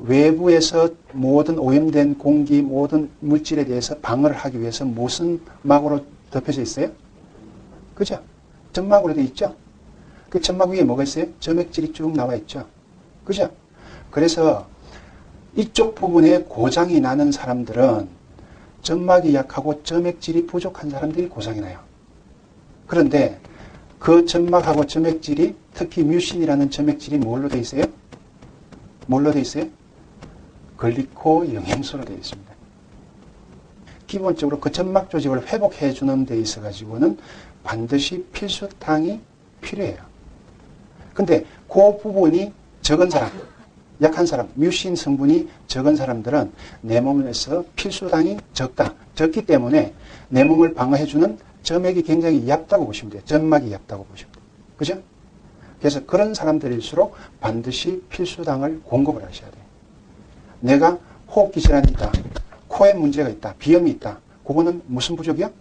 외부에서 모든 오염된 공기, 모든 물질에 대해서 방어를 하기 위해서 무슨 막으로 덮여져 있어요? 그죠? 점막으로 되어 있죠? 그 점막 위에 뭐가 있어요? 점액질이 쭉 나와 있죠? 그죠? 그래서 이쪽 부분에 고장이 나는 사람들은 점막이 약하고 점액질이 부족한 사람들이 고장이 나요. 그런데 그 점막하고 점액질이 특히 뮤신이라는 점액질이 뭘로 되어 있어요? 뭘로 되어 있어요? 글리코 영양소로 되어 있습니다. 기본적으로 그 점막 조직을 회복해 주는 데 있어 가지고는 반드시 필수당이 필요해요. 근데 그 부분이 적은 사람, 약한 사람, 뮤신 성분이 적은 사람들은 내 몸에서 필수당이 적기 때문에 내 몸을 방어해주는 점액이 굉장히 얕다고 보시면 돼요. 점막이 얕다고 보시면 돼요. 그죠? 그래서 그런 사람들일수록 반드시 필수당을 공급을 하셔야 돼요. 내가 호흡기 질환이 있다, 코에 문제가 있다, 비염이 있다. 그거는 무슨 부족이요?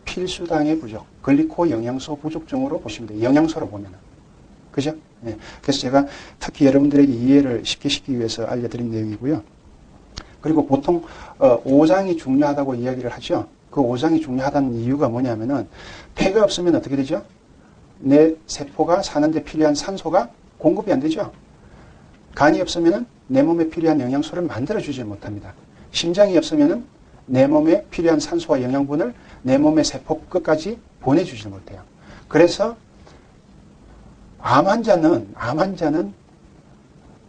필수당의 부족, 글리코 영양소 부족증으로 보시면 돼요. 영양소로 보면은. 그죠? 네. 그래서 제가 특히 여러분들에게 이해를 쉽게 시키기 위해서 알려드린 내용이고요. 그리고 보통 오장이 중요하다고 이야기를 하죠. 그 오장이 중요하다는 이유가 뭐냐면은 폐가 없으면 어떻게 되죠? 내 세포가 사는데 필요한 산소가 공급이 안 되죠. 간이 없으면은 내 몸에 필요한 영양소를 만들어주지 못합니다. 심장이 없으면은 내 몸에 필요한 산소와 영양분을 내 몸의 세포 끝까지 보내주지 못해요. 그래서 암 환자는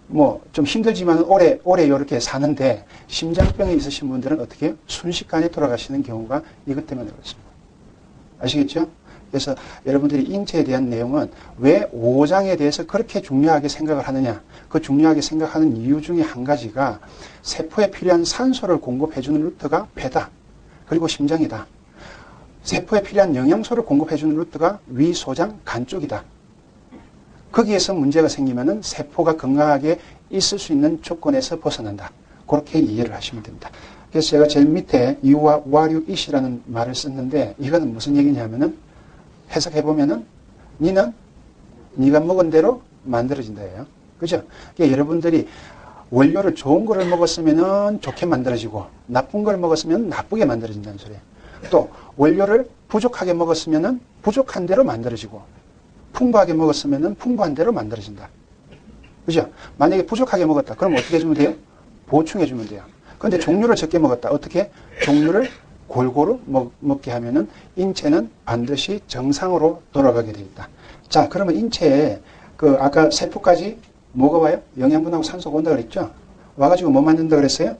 뭐 좀 힘들지만 오래 이렇게 사는데 심장병이 있으신 분들은 어떻게 해요? 순식간에 돌아가시는 경우가 이것 때문에 그렇습니다. 아시겠죠? 그래서 여러분들이 인체에 대한 내용은 왜 오장에 대해서 그렇게 중요하게 생각을 하느냐? 그 중요하게 생각하는 이유 중에 한 가지가 세포에 필요한 산소를 공급해주는 루트가 폐다. 그리고 심장이다. 세포에 필요한 영양소를 공급해주는 루트가 위, 소장, 간 쪽이다. 거기에서 문제가 생기면은 세포가 건강하게 있을 수 있는 조건에서 벗어난다. 그렇게 이해를 하시면 됩니다. 그래서 제가 제일 밑에 유와 와류 이시라는 말을 썼는데 이거는 무슨 얘기냐면은 해석해보면은 니는 네가 먹은 대로 만들어진다예요. 그죠? 그러니까 여러분들이 원료를 좋은 거를 먹었으면은 좋게 만들어지고 나쁜 걸 먹었으면 나쁘게 만들어진다는 소리예요. 또 원료를 부족하게 먹었으면은 부족한 대로 만들어지고 풍부하게 먹었으면 풍부한 대로 만들어진다. 그죠? 만약에 부족하게 먹었다. 그럼 어떻게 해주면 돼요? 보충해주면 돼요. 그런데 종류를 적게 먹었다. 어떻게? 종류를 골고루 먹게 하면은 인체는 반드시 정상으로 돌아가게 되어 있다. 자, 그러면 인체에 아까 세포까지 뭐가 와요? 영양분하고 산소가 온다 그랬죠? 와가지고 뭐 만든다 그랬어요?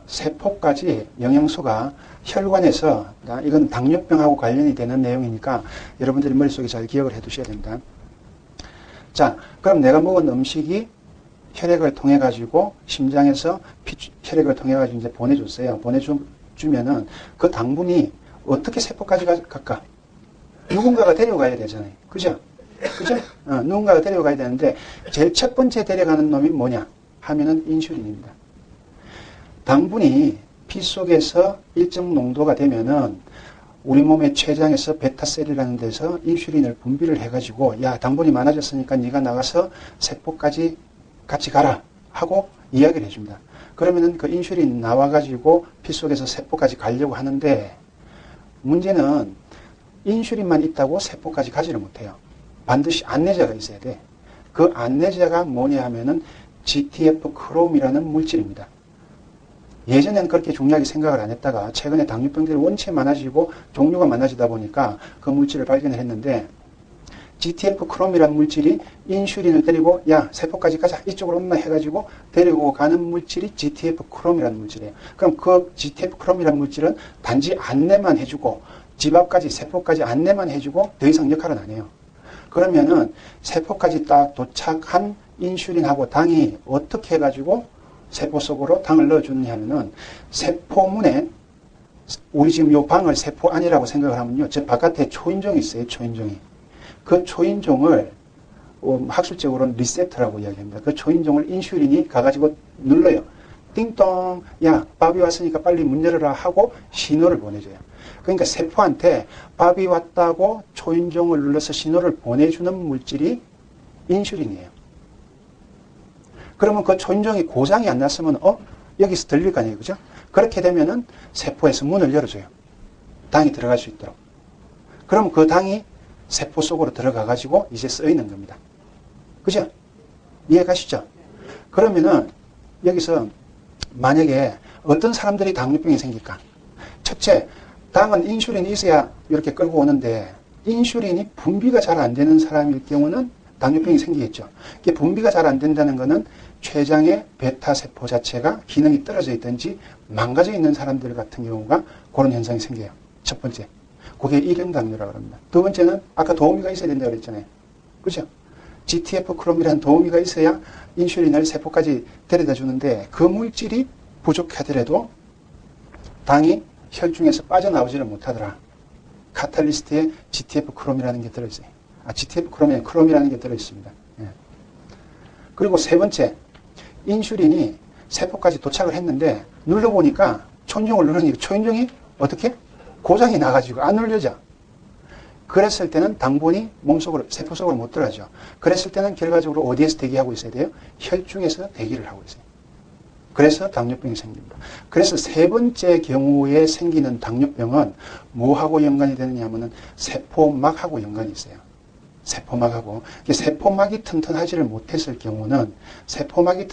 세포까지 영양소가 혈관에서, 이건 당뇨병하고 관련이 되는 내용이니까 여러분들이 머릿속에 잘 기억을 해 두셔야 됩니다. 자, 그럼 내가 먹은 음식이 혈액을 통해 가지고 심장에서 혈액을 통해 가지고 이제 보내줬어요. 보내주면은 그 당분이 어떻게 세포까지 갈까? 누군가가 데려가야 되잖아요. 그죠? 그죠? 누군가가 데려가야 되는데 제일 첫 번째 데려가는 놈이 뭐냐 하면은 인슐린입니다. 당분이 피 속에서 일정 농도가 되면은 우리 몸의 췌장에서 베타셀이라는 데서 인슐린을 분비를 해가지고 야 당분이 많아졌으니까 네가 나가서 세포까지 같이 가라 하고 이야기를 해줍니다. 그러면은 그 인슐린 나와가지고 피 속에서 세포까지 가려고 하는데 문제는 인슐린만 있다고 세포까지 가지를 못해요. 반드시 안내자가 있어야 돼. 그 안내자가 뭐냐 하면은 GTF 크롬이라는 물질입니다. 예전에는 그렇게 중요하게 생각을 안 했다가 최근에 당뇨병들이 원체 많아지고 종류가 많아지다 보니까 그 물질을 발견을 했는데 GTF 크롬이라는 물질이 인슐린을 데리고 야 세포까지 가자 이쪽으로 온나 해가지고 데리고 가는 물질이 GTF 크롬이라는 물질이에요. 그럼 그 GTF 크롬이라는 물질은 단지 안내만 해주고 집 앞까지 세포까지 안내만 해주고 더 이상 역할은 안 해요. 그러면은 세포까지 딱 도착한 인슐린하고 당이 어떻게 해가지고 세포 속으로 당을 넣어주느냐 하면은 세포문에 우리 지금 요 방을 세포 안이라고 생각을 하면요. 저 바깥에 초인종이 있어요. 초인종이. 그 초인종을 학술적으로는 리셉터라고 이야기합니다. 그 초인종을 인슐린이 가가지고 눌러요. 띵동 야 밥이 왔으니까 빨리 문 열어라 하고 신호를 보내줘요. 그러니까 세포한테 밥이 왔다고 초인종을 눌러서 신호를 보내주는 물질이 인슐린이에요. 그러면 그 초인종이 고장이 안 났으면 여기서 들릴 거 아니에요. 그죠? 그렇게 되면은 세포에서 문을 열어줘요. 당이 들어갈 수 있도록. 그럼 그 당이 세포 속으로 들어가 가지고 이제 쓰이는 겁니다. 그죠? 이해 가시죠? 그러면은 여기서 만약에 어떤 사람들이 당뇨병이 생길까? 첫째, 당은 인슐린이 있어야 이렇게 끌고 오는데 인슐린이 분비가 잘 안 되는 사람일 경우는 당뇨병이 생기겠죠. 이게 분비가 잘 안 된다는 것은 췌장의 베타세포 자체가 기능이 떨어져 있든지 망가져 있는 사람들 같은 경우가 그런 현상이 생겨요. 첫 번째. 그게 일형당뇨라고 합니다. 두 번째는 아까 도우미가 있어야 된다고 그랬잖아요. 그죠? GTF 크롬이라는 도우미가 있어야 인슐린을 세포까지 데려다 주는데 그 물질이 부족하더라도 당이 혈중에서 빠져나오지를 못하더라. 카탈리스트에 GTF 크롬이라는 게 들어있어요. GTF 크롬이라는 게 들어있습니다. 예. 그리고 세 번째, 인슐린이 세포까지 도착을 했는데 눌러보니까 초인종을 누르니까 초인종이 어떻게? 고장이 나가지고 안 눌려져. 그랬을 때는 당분이 몸속으로, 세포 속으로 못 들어가죠. 그랬을 때는 결과적으로 어디에서 대기하고 있어야 돼요? 혈중에서 대기를 하고 있어요. 그래서 당뇨병이 생깁니다. 그래서 세 번째 경우에 생기는 당뇨병은 뭐하고 연관이 되느냐 하면은 세포막하고 연관이 있어요. 세포막하고. 세포막이 튼튼하지를 못했을 경우는 세포막에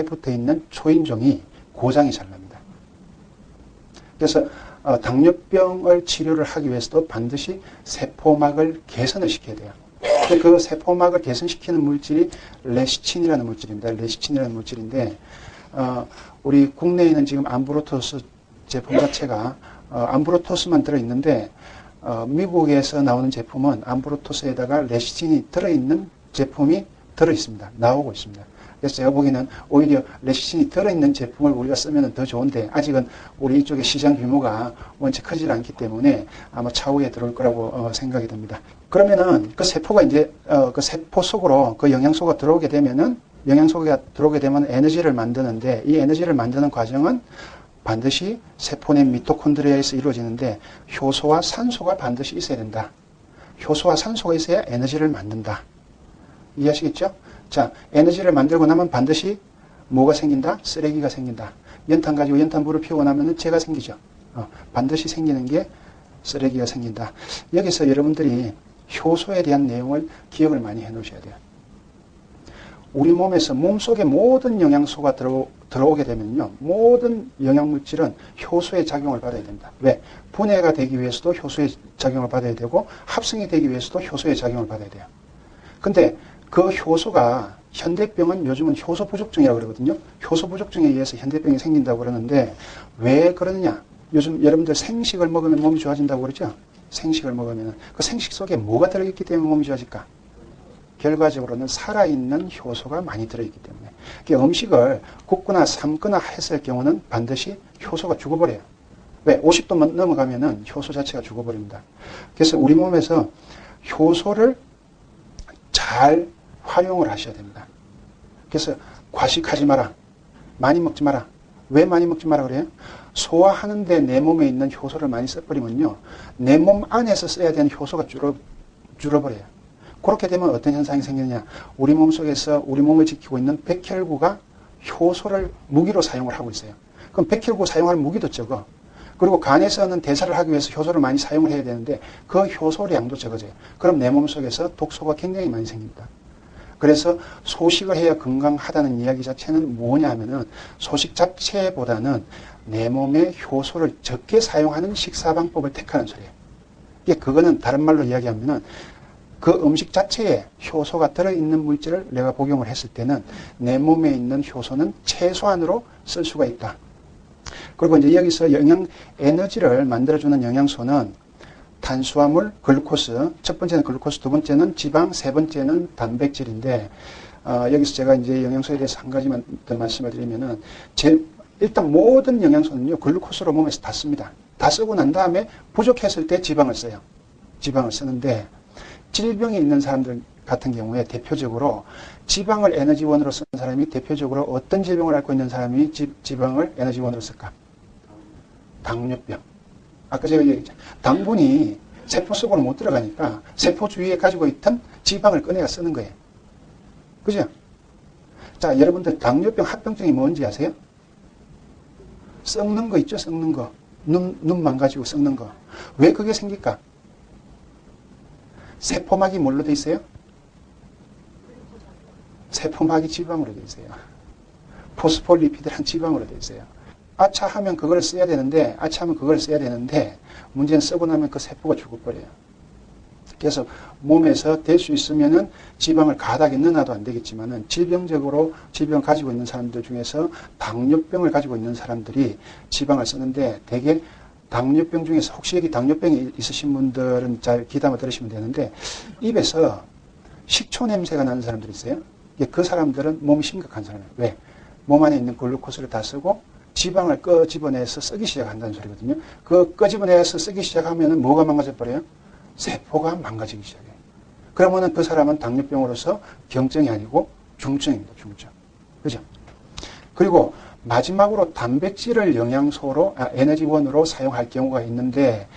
붙어 있는 초인종이 고장이 잘 납니다. 그래서 당뇨병을 치료를 하기 위해서도 반드시 세포막을 개선을 시켜야 돼요. 그 세포막을 개선시키는 물질이 레시친이라는 물질입니다. 레시친이라는 물질인데 우리 국내에는 지금 암브로토스 제품 자체가 암브로토스만 들어있는데 미국에서 나오는 제품은 암브로토스에다가 레시친이 들어있는 제품이 들어있습니다. 나오고 있습니다. 그래서 제가 보기에는 오히려 레시친이 들어있는 제품을 우리가 쓰면 더 좋은데 아직은 우리 이쪽의 시장 규모가 원체 크지 않기 때문에 아마 차후에 들어올 거라고 생각이 듭니다. 그러면은 그 세포가 이제 그 세포 속으로 그 영양소가 들어오게 되면은 에너지를 만드는데 이 에너지를 만드는 과정은 반드시 세포 내 미토콘드리아에서 이루어지는데 효소와 산소가 반드시 있어야 된다. 효소와 산소가 있어야 에너지를 만든다. 이해하시겠죠? 자, 에너지를 만들고 나면 반드시 뭐가 생긴다? 쓰레기가 생긴다. 연탄 가지고 연탄불을 피우고 나면 재가 생기죠. 반드시 생기는 게 쓰레기가 생긴다. 여기서 여러분들이 효소에 대한 내용을 기억을 많이 해 놓으셔야 돼요. 우리 몸에서 몸속에 모든 영양소가 들어오게 되면요. 모든 영양물질은 효소의 작용을 받아야 됩니다. 왜? 분해가 되기 위해서도 효소의 작용을 받아야 되고 합성이 되기 위해서도 효소의 작용을 받아야 돼요. 근데 그 효소가 현대병은 요즘은 효소 부족증이라고 그러거든요. 효소 부족증에 의해서 현대병이 생긴다고 그러는데 왜 그러느냐? 요즘 여러분들 생식을 먹으면 몸이 좋아진다고 그러죠? 생식을 먹으면 그 생식 속에 뭐가 들어있기 때문에 몸이 좋아질까? 결과적으로는 살아있는 효소가 많이 들어있기 때문에 음식을 굽거나 삶거나 했을 경우는 반드시 효소가 죽어버려요. 왜? 50도 넘어가면은 효소 자체가 죽어버립니다. 그래서 우리 몸에서 효소를 잘 활용을 하셔야 됩니다. 그래서 과식하지 마라. 많이 먹지 마라. 왜 많이 먹지 마라 그래요? 소화하는데 내 몸에 있는 효소를 많이 써버리면요, 내 몸 안에서 써야 되는 효소가 줄어버려요. 그렇게 되면 어떤 현상이 생기느냐, 우리 몸 속에서 우리 몸을 지키고 있는 백혈구가 효소를 무기로 사용을 하고 있어요. 그럼 백혈구 사용할 무기도 적어. 그리고 간에서는 대사를 하기 위해서 효소를 많이 사용을 해야 되는데 그 효소량도 적어져요. 그럼 내 몸 속에서 독소가 굉장히 많이 생깁니다. 그래서 소식을 해야 건강하다는 이야기 자체는 뭐냐 하면은, 소식 자체보다는 내 몸에 효소를 적게 사용하는 식사 방법을 택하는 소리예요. 그거는 다른 말로 이야기하면은, 그 음식 자체에 효소가 들어있는 물질을 내가 복용을 했을 때는 내 몸에 있는 효소는 최소한으로 쓸 수가 있다. 그리고 이제 여기서 에너지를 만들어주는 영양소는 탄수화물, 글루코스, 첫 번째는 글루코스, 두 번째는 지방, 세 번째는 단백질인데, 여기서 제가 이제 영양소에 대해서 한 가지만 더 말씀을 드리면은, 일단 모든 영양소는요, 글루코스로 몸에서 다 씁니다. 다 쓰고 난 다음에 부족했을 때 지방을 써요. 지방을 쓰는데, 질병이 있는 사람들 같은 경우에 대표적으로 지방을 에너지원으로 쓰는 사람이 대표적으로 어떤 질병을 앓고 있는 사람이 지방을 에너지원으로 쓸까? 당뇨병. 아까 제가 얘기했잖아요. 당분이 세포 속으로 못 들어가니까 세포 주위에 가지고 있던 지방을 꺼내가 쓰는 거예요. 그죠? 자, 여러분들 당뇨병 합병증이 뭔지 아세요? 썩는 거 있죠? 썩는 거. 눈 망가지고 썩는 거. 왜 그게 생길까? 세포막이 뭘로 돼 있어요? 세포막이 지방으로 돼 있어요. 포스폴리피드랑 지방으로 돼 있어요. 아차하면 그걸 써야 되는데, 문제는 쓰고 나면 그 세포가 죽어버려요. 그래서 몸에서 될 수 있으면은 지방을 가닥에 넣어놔도 안 되겠지만은, 질병적으로 질병을 가지고 있는 사람들 중에서 당뇨병을 가지고 있는 사람들이 지방을 쓰는데, 대개 당뇨병 중에서 혹시 여기 당뇨병이 있으신 분들은 잘 귀담아 들으시면 되는데, 입에서 식초 냄새가 나는 사람들이 있어요. 그 사람들은 몸이 심각한 사람이에요. 왜? 몸 안에 있는 글루코스를 다 쓰고 지방을 끄집어내서 쓰기 시작한다는 소리거든요. 그 끄집어내서 쓰기 시작하면은 뭐가 망가져버려요? 세포가 망가지기 시작해요. 그러면은 그 사람은 당뇨병으로서 경증이 아니고 중증입니다. 중증. 그죠? 그리고 마지막으로 단백질을 에너지원으로 사용할 경우가 있는데,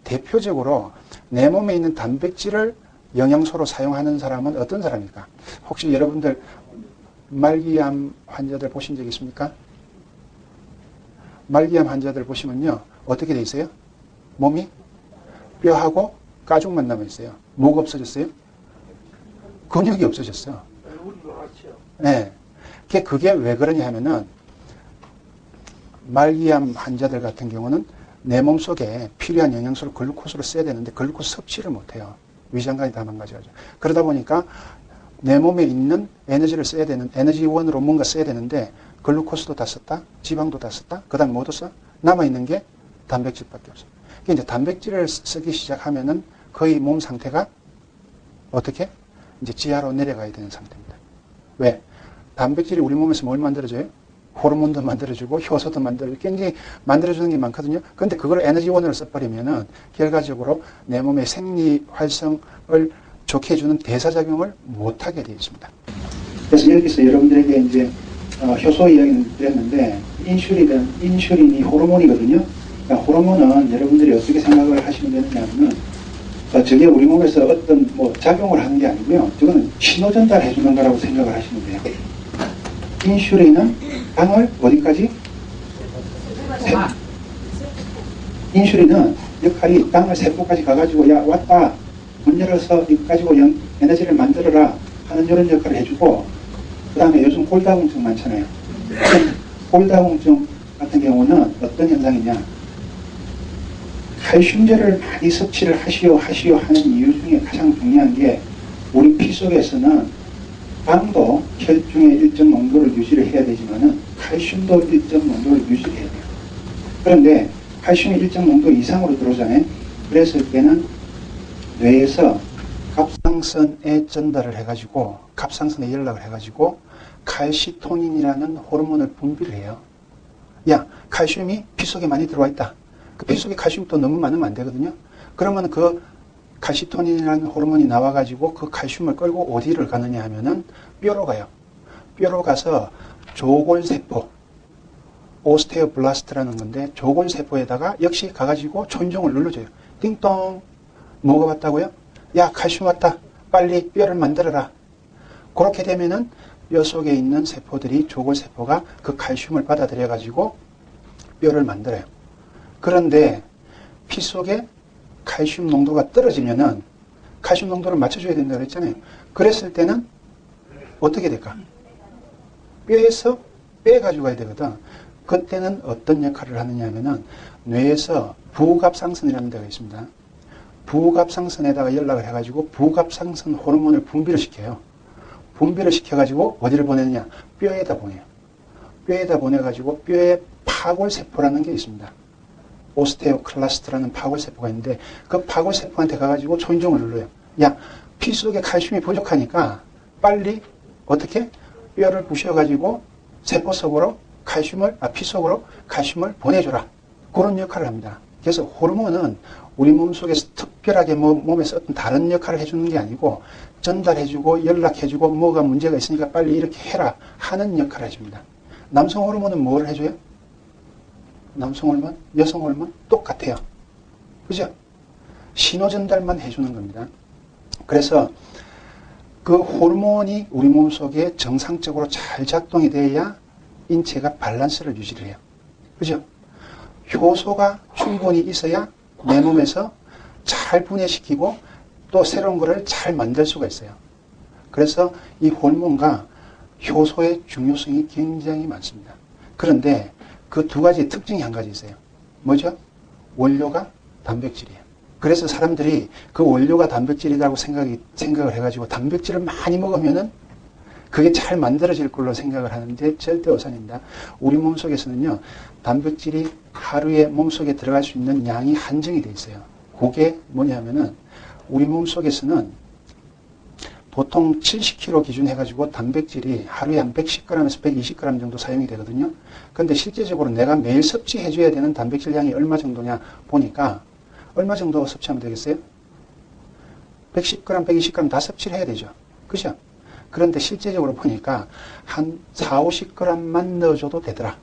대표적으로 내 몸에 있는 단백질을 영양소로 사용하는 사람은 어떤 사람입니까? 혹시 여러분들 말기암 환자들 보신 적 있습니까? 말기암 환자들 보시면요, 어떻게 돼 있어요? 몸이 뼈하고 가죽만 남아 있어요. 뭐가 없어졌어요? 근육이 없어졌어요. 네. 그게 왜 그러냐 하면은, 말기암 환자들 같은 경우는 내 몸속에 필요한 영양소를 글루코스로 써야 되는데 글루코스 섭취를 못해요. 위장관이 다 망가져가지고. 그러다 보니까 내 몸에 있는 에너지를 써야 되는, 에너지원으로 뭔가 써야 되는데 글루코스도 다 썼다, 지방도 다 썼다, 그 다음 뭐도 써? 남아있는 게 단백질밖에 없어요. 그러니까 이제 단백질을 쓰기 시작하면은 거의 몸 상태가 어떻게? 이제 지하로 내려가야 되는 상태입니다. 왜? 단백질이 우리 몸에서 뭘 만들어줘요? 호르몬도 만들어주고 효소도 만들어주고 굉장히 만들어주는 게 많거든요. 그런데 그걸 에너지원으로 써버리면은 결과적으로 내 몸의 생리 활성을 좋게 해주는 대사작용을 못하게 되어 있습니다. 그래서 여기서 여러분들에게 이제 효소 이야기를 드렸는데, 인슐린이 호르몬이거든요. 그러니까 호르몬은 여러분들이 어떻게 생각을 하시면 되느냐 하면, 저게 우리 몸에서 어떤 작용을 하는 게 아니고요. 저거는 신호 전달해 주는 거라고 생각을 하시면 돼요. 인슐린은 당을 어디까지? 인슐린은 역할이 당을 세포까지 가가지고, 야, 왔다. 문 열어서 이거 가지고 에너지를 만들어라 하는 이런 역할을 해주고, 그 다음에 요즘 골다공증 많잖아요. 골다공증 같은 경우는 어떤 현상이냐, 칼슘제를 많이 섭취를 하시오 하는 이유 중에 가장 중요한 게, 우리 피 속에서는 당도 혈중의 일정 농도를 유지를 해야 되지만은 칼슘도 일정 농도를 유지해야 돼요. 그런데 칼슘이 일정 농도 이상으로 들어오잖아요. 그랬을 때는 뇌에서 갑상선에 전달을 해가지고 갑상선에 연락을 해가지고 칼시토닌이라는 호르몬을 분비를 해요. 야, 칼슘이 피 속에 많이 들어와 있다. 그 피 속에 칼슘이 또 너무 많으면 안 되거든요. 그러면 그 칼시토닌이라는 호르몬이 나와가지고 그 칼슘을 끌고 어디를 가느냐 하면은 뼈로 가요. 뼈로 가서 조골세포, 오스테오블라스트라는 건데 조골세포에다가 역시 가가지고 초인종을 눌러줘요. 띵동. 뭐가 왔다고요? 야, 칼슘 왔다. 빨리 뼈를 만들어라. 그렇게 되면은 뼈 속에 있는 세포들이 조골세포가 그 칼슘을 받아들여가지고 뼈를 만들어요. 그런데 피 속에 칼슘 농도가 떨어지면은 칼슘 농도를 맞춰줘야 된다고 그랬잖아요. 그랬을 때는 어떻게 될까? 뼈에서 빼가지고 가야 되거든. 그때는 어떤 역할을 하느냐 하면은 뇌에서 부갑상선이라는 데가 있습니다. 부갑상선에다가 연락을 해가지고 부갑상선 호르몬을 분비를 시켜요. 분비를 시켜가지고 어디를 보내느냐? 뼈에다 보내요. 뼈에다 보내가지고 뼈에 파골세포라는 게 있습니다. 오스테오클라스트라는 파골세포가 있는데 그 파골세포한테 가가지고 초인종을 눌러요. 야, 피 속에 칼슘이 부족하니까 빨리 어떻게? 뼈를 부셔가지고 세포 속으로 피 속으로 칼슘을 보내줘라. 그런 역할을 합니다. 그래서 호르몬은 우리 몸 속에서 특별하게 몸에서 어떤 다른 역할을 해주는 게 아니고 전달해주고 연락해주고 뭐가 문제가 있으니까 빨리 이렇게 해라 하는 역할을 해줍니다. 남성 호르몬은 뭘 해줘요? 남성 호르몬, 여성 호르몬 똑같아요. 그죠? 신호 전달만 해주는 겁니다. 그래서 그 호르몬이 우리 몸 속에 정상적으로 잘 작동이 돼야 인체가 밸런스를 유지를 해요. 그죠? 효소가 충분히 있어야 내 몸에서 잘 분해시키고 또 새로운 거를 잘 만들 수가 있어요. 그래서 이 호르몬과 효소의 중요성이 굉장히 많습니다. 그런데 그 두 가지 특징이 한 가지 있어요. 뭐죠? 원료가 단백질이에요. 그래서 사람들이 그 원료가 단백질이라고 생각을 해가지고 단백질을 많이 먹으면은 그게 잘 만들어질 걸로 생각을 하는데 절대 오산입니다. 우리 몸속에서는요, 단백질이 하루에 몸속에 들어갈 수 있는 양이 한정이 돼 있어요. 그게 뭐냐면은 우리 몸속에서는 보통 70kg 기준 해가지고 단백질이 하루에 한 110g에서 120g 정도 사용이 되거든요. 그런데 실제적으로 내가 매일 섭취해줘야 되는 단백질 양이 얼마 정도냐 보니까 얼마 정도 섭취하면 되겠어요? 110g, 120g 다 섭취를 해야 되죠. 그죠? 그런데 실제적으로 보니까 한 4, 50g만 넣어줘도 되더라.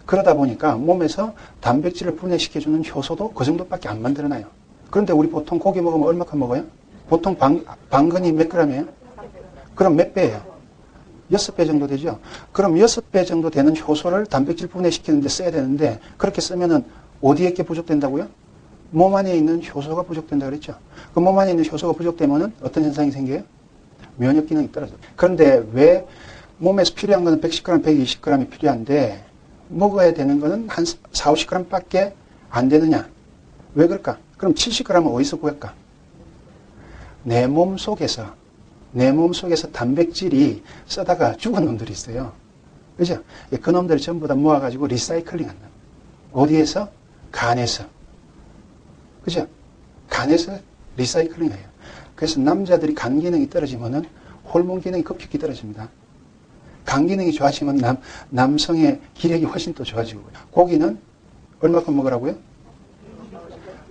그러다 보니까 몸에서 단백질을 분해시켜주는 효소도 그 정도밖에 안 만들어놔요. 그런데 우리 보통 고기 먹으면 얼마큼 먹어요? 보통 방근이 몇 g이에요? 그럼 몇 배예요? 6배 정도 되죠? 그럼 6배 정도 되는 효소를 단백질 분해시키는데 써야 되는데 그렇게 쓰면은 어디에 게 부족된다고요? 몸 안에 있는 효소가 부족된다고 그랬죠? 그 몸 안에 있는 효소가 부족되면은 어떤 현상이 생겨요? 면역 기능이 떨어져요. 그런데 왜 몸에서 필요한 거는 110g, 120g이 필요한데 먹어야 되는 거는 한 4, 50g 밖에 안 되느냐? 왜 그럴까? 그럼 70g은 어디서 구할까? 내 몸 속에서 단백질이 쓰다가 죽은 놈들이 있어요. 그죠? 그 놈들을 전부 다 모아가지고 리사이클링 한다. 어디에서? 간에서. 그죠? 간에서 리사이클링 해요. 그래서 남자들이 간 기능이 떨어지면은 호르몬 기능이 급격히 떨어집니다. 간 기능이 좋아지면 남성의 기력이 훨씬 또 좋아지고. 고기는 얼마큼 먹으라고요?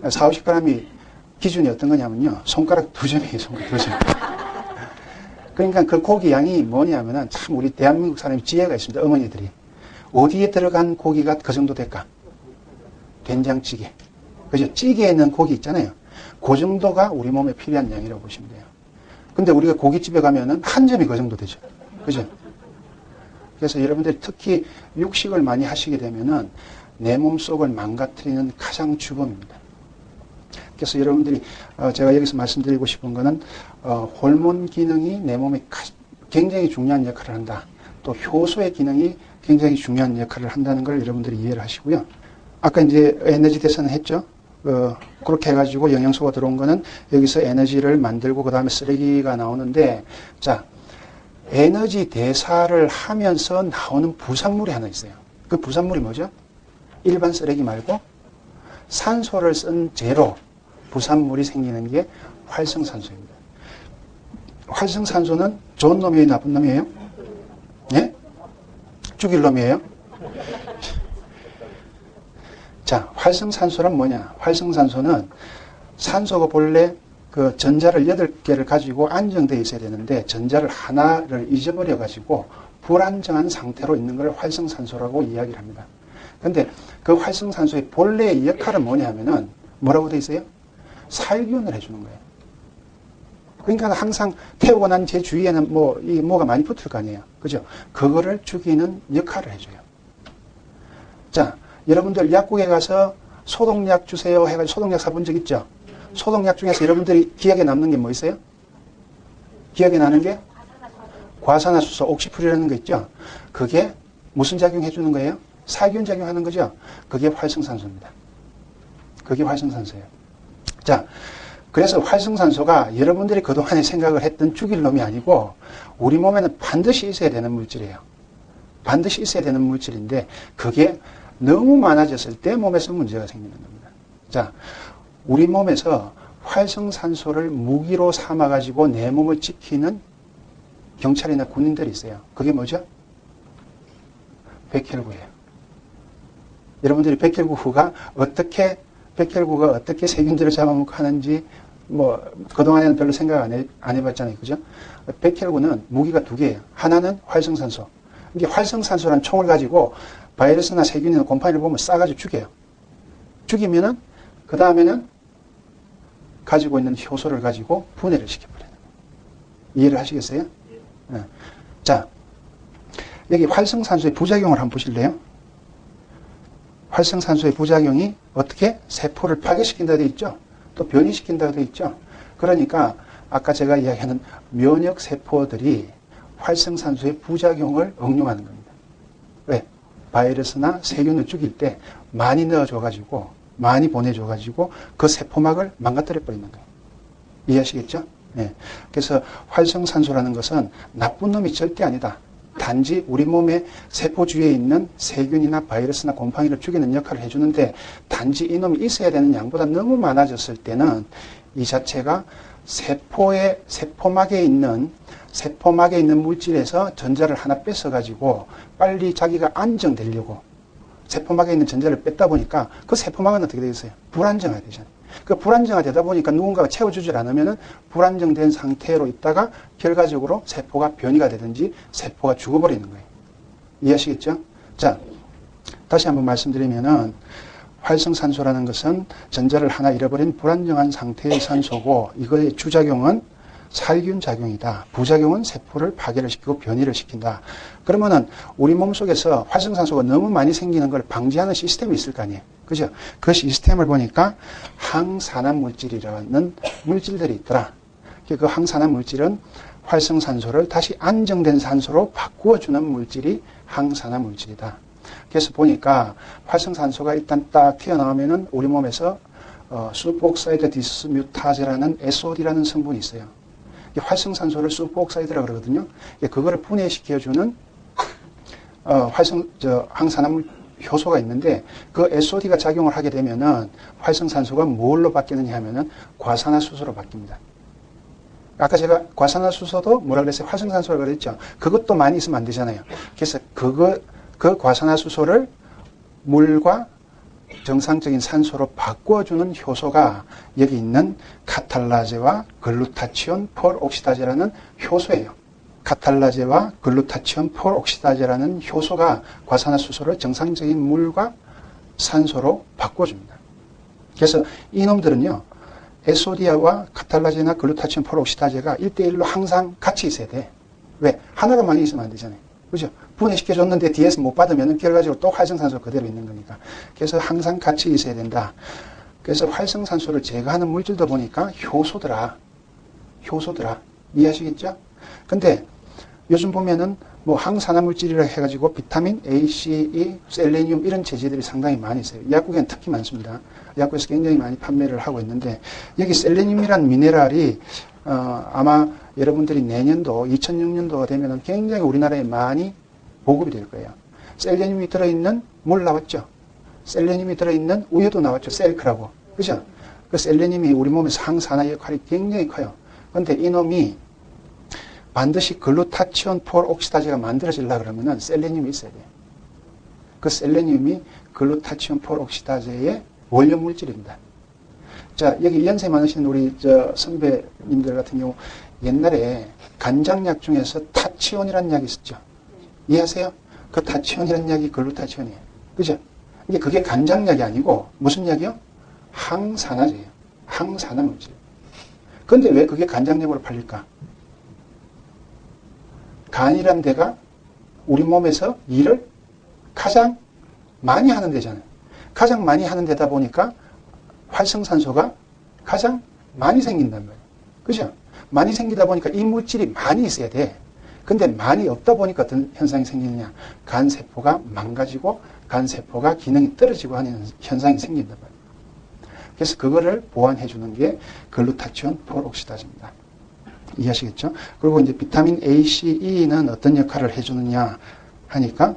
4, 50g이 기준이 어떤 거냐면요. 손가락 2점이에요, 손가락 2점. 그러니까 그 고기 양이 뭐냐면은 참 우리 대한민국 사람이 지혜가 있습니다. 어머니들이. 어디에 들어간 고기가 그 정도 될까? 된장찌개. 그죠? 찌개에 있는 고기 있잖아요. 그 정도가 우리 몸에 필요한 양이라고 보시면 돼요. 근데 우리가 고깃집에 가면은 한 점이 그 정도 되죠. 그죠? 그래서 여러분들이 특히 육식을 많이 하시게 되면은 내 몸속을 망가뜨리는 가장 주범입니다. 그래서 여러분들이 제가 여기서 말씀드리고 싶은 거는 호르몬 기능이 내 몸에 굉장히 중요한 역할을 한다. 또 효소의 기능이 굉장히 중요한 역할을 한다는 걸 여러분들이 이해를 하시고요. 아까 이제 에너지 대사는 했죠. 그렇게 해가지고 영양소가 들어온 거는 여기서 에너지를 만들고 그 다음에 쓰레기가 나오는데, 자, 에너지 대사를 하면서 나오는 부산물이 하나 있어요. 그 부산물이 뭐죠? 일반 쓰레기 말고 산소를 쓴 재로 부산물이 생기는 게 활성산소입니다. 활성산소는 좋은 놈이에요, 나쁜 놈이에요? 예? 죽일 놈이에요? 자, 활성산소란 뭐냐? 활성산소는 산소가 본래 그 전자를 8개를 가지고 안정되어 있어야 되는데 전자를 하나를 잊어버려 가지고 불안정한 상태로 있는 걸 활성산소라고 이야기를 합니다. 근데 그 활성산소의 본래의 역할은 뭐냐면은 뭐라고 되어 있어요? 살균을 해주는 거예요. 그러니까 항상 태우고 난 제 주위에는 뭐가 많이 붙을 거 아니에요. 그죠? 그거를 죽이는 역할을 해줘요. 자, 여러분들 약국에 가서 소독약 주세요 해가지고 소독약 사본 적 있죠? 소독약 중에서 여러분들이 기억에 남는 게 뭐 있어요? 기억에 나는 게? 과산화수소, 옥시풀이라는 거 있죠? 그게 무슨 작용 해주는 거예요? 살균 작용하는 거죠? 그게 활성산소입니다. 그게 활성산소예요. 자, 그래서 활성산소가 여러분들이 그동안에 생각을 했던 죽일 놈이 아니고 우리 몸에는 반드시 있어야 되는 물질이에요. 반드시 있어야 되는 물질인데 그게 너무 많아졌을 때 몸에서 문제가 생기는 겁니다. 자, 우리 몸에서 활성산소를 무기로 삼아가지고 내 몸을 지키는 경찰이나 군인들이 있어요. 그게 뭐죠? 백혈구예요. 여러분들이 백혈구가 어떻게 세균들을 잡아먹고 하는지 그동안에는 별로 생각 안 해봤잖아요. 그죠? 백혈구는 무기가 2개예요. 하나는 활성산소. 이게 활성산소라는 총을 가지고 바이러스나 세균이나 곰팡이를 보면 싸가지고 죽여요. 죽이면은, 그 다음에는 가지고 있는 효소를 가지고 분해를 시켜버려요. 이해를 하시겠어요? 네. 자, 여기 활성산소의 부작용을 한번 보실래요? 활성산소의 부작용이 어떻게 세포를 파괴시킨다 되어 있죠? 또 변이시킨다 되어 있죠? 그러니까 아까 제가 이야기하는 면역세포들이 활성산소의 부작용을 응용하는 겁니다. 왜? 바이러스나 세균을 죽일 때 많이 넣어줘가지고 많이 보내줘가지고 그 세포막을 망가뜨려 버리는 거예요. 이해하시겠죠? 네. 그래서 활성산소라는 것은 나쁜 놈이 절대 아니다. 단지 우리 몸의 세포 주위에 있는 세균이나 바이러스나 곰팡이를 죽이는 역할을 해주는데 단지 이놈이 있어야 되는 양보다 너무 많아졌을 때는 이 자체가 세포막에 있는 물질에서 전자를 하나 뺏어가지고 빨리 자기가 안정되려고 세포막에 있는 전자를 뺐다 보니까 그 세포막은 어떻게 되겠어요? 불안정화 되잖아요. 그 불안정화되다 보니까 누군가가 채워주질 않으면은 불안정된 상태로 있다가 결과적으로 세포가 변이가 되든지 세포가 죽어버리는 거예요. 이해하시겠죠? 자, 다시 한번 말씀드리면은 활성산소라는 것은 전자를 하나 잃어버린 불안정한 상태의 산소고 이거의 주작용은 살균작용이다. 부작용은 세포를 파괴를 시키고 변이를 시킨다. 그러면은 우리 몸속에서 활성산소가 너무 많이 생기는 걸 방지하는 시스템이 있을 거 아니에요. 그죠? 그 시스템을 보니까 항산화 물질이라는 물질들이 있더라. 그 항산화 물질은 활성산소를 다시 안정된 산소로 바꾸어주는 물질이 항산화 물질이다. 그래서 보니까 활성산소가 일단 딱 튀어나오면은 우리 몸에서 수포옥사이드 디스뮤타제라는 SOD라는 성분이 있어요. 활성산소를 수포옥사이드라 그러거든요. 그거를 분해시켜주는 항산화 효소가 있는데 그 SOD가 작용을 하게 되면은 활성산소가 뭘로 바뀌느냐 하면은 과산화수소로 바뀝니다. 아까 제가 과산화수소도 뭐라 그랬어요? 활성산소라고 그랬죠. 그것도 많이 있으면 안 되잖아요. 그래서 그 과산화수소를 물과 정상적인 산소로 바꿔주는 효소가 여기 있는 카탈라제와 글루타치온 폴옥시다제라는 효소예요. 카탈라제와 글루타치온 폴옥시다제라는 효소가 과산화수소를 정상적인 물과 산소로 바꿔줍니다. 그래서 이놈들은요, SOD와 카탈라제나 글루타치온 폴옥시다제가 1대1로 항상 같이 있어야 돼. 왜? 하나가 많이 있으면 안 되잖아요. 그죠? 분해시켜줬는데 뒤에서 못 받으면 결과적으로 또 활성산소 그대로 있는 거니까. 그래서 항상 같이 있어야 된다. 그래서 활성산소를 제거하는 물질도 보니까 효소더라. 이해하시겠죠? 근데 요즘 보면은 항산화 물질이라 해가지고 비타민 A, C, E, 셀레늄 이런 제제들이 상당히 많이 있어요. 약국에는 특히 많습니다. 약국에서 굉장히 많이 판매를 하고 있는데 여기 셀레늄이라는 미네랄이 아마 여러분들이 내년도 2006년도가 되면 굉장히 우리나라에 많이 보급이 될 거예요. 셀레늄이 들어있는 물 나왔죠. 셀레늄이 들어있는 우유도 나왔죠. 셀크라고. 그죠? 그 셀레늄이 우리 몸에서 항산화 역할이 굉장히 커요. 그런데 이놈이 반드시 글루타치온 폴옥시다제가 만들어지려고 그러면은 셀레늄이 있어야 돼요. 그 셀레늄이 글루타치온 폴옥시다제의 원료 물질입니다. 자, 여기 연세 많으신 우리 선배님들 같은 경우 옛날에 간장약 중에서 타치온이라는 약이 있었죠. 이해하세요? 그 타치온이라는 약이 글루타치온이에요. 그죠? 이게 그게 간장약이 아니고 무슨 약이요? 항산화제예요. 항산화 물질. 그런데 왜 그게 간장약으로 팔릴까? 간이라는 데가 우리 몸에서 일을 가장 많이 하는 데잖아요. 가장 많이 하는 데다 보니까 활성산소가 가장 많이 생긴단 말이에요. 그죠? 많이 생기다 보니까 이 물질이 많이 있어야 돼. 근데 많이 없다 보니까 어떤 현상이 생기느냐. 간세포가 망가지고 간세포가 기능이 떨어지고 하는 현상이 생긴단 말이에요. 그래서 그거를 보완해 주는 게 글루타치온 폴옥시다제입니다. 이해하시겠죠? 그리고 이제 비타민 A, C, E는 어떤 역할을 해주느냐 하니까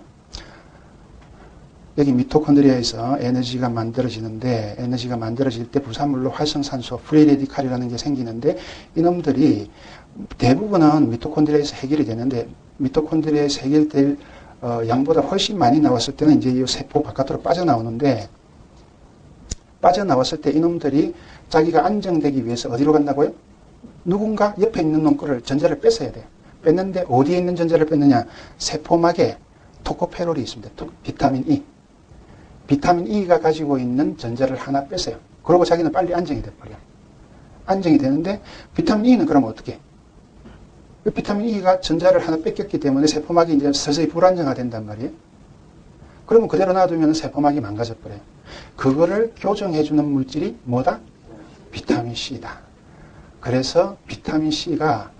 여기 미토콘드리아에서 에너지가 만들어지는데 에너지가 만들어질 때 부산물로 활성산소, 프리레디칼이라는 게 생기는데 이놈들이 대부분은 미토콘드리아에서 해결이 되는데 미토콘드리아에서 해결될 양보다 훨씬 많이 나왔을 때는 이제 이 세포 바깥으로 빠져나오는데 빠져나왔을 때 이놈들이 자기가 안정되기 위해서 어디로 간다고요? 누군가 옆에 있는 놈 거를 전자를 뺏어야 돼요. 뺐는데 어디에 있는 전자를 뺐느냐? 세포막에 토코페롤이 있습니다. 비타민 E. 비타민 E가 가지고 있는 전자를 하나 뺐어요. 그러고 자기는 빨리 안정이 돼버려요. 안정이 되는데 비타민 E는 그럼 어떻게 해? 비타민 E가 전자를 하나 뺏겼기 때문에 세포막이 이제 서서히 불안정화 된단 말이에요. 그러면 그대로 놔두면 세포막이 망가져버려요. 그거를 교정해주는 물질이 뭐다? 비타민 C다. 그래서 비타민 C가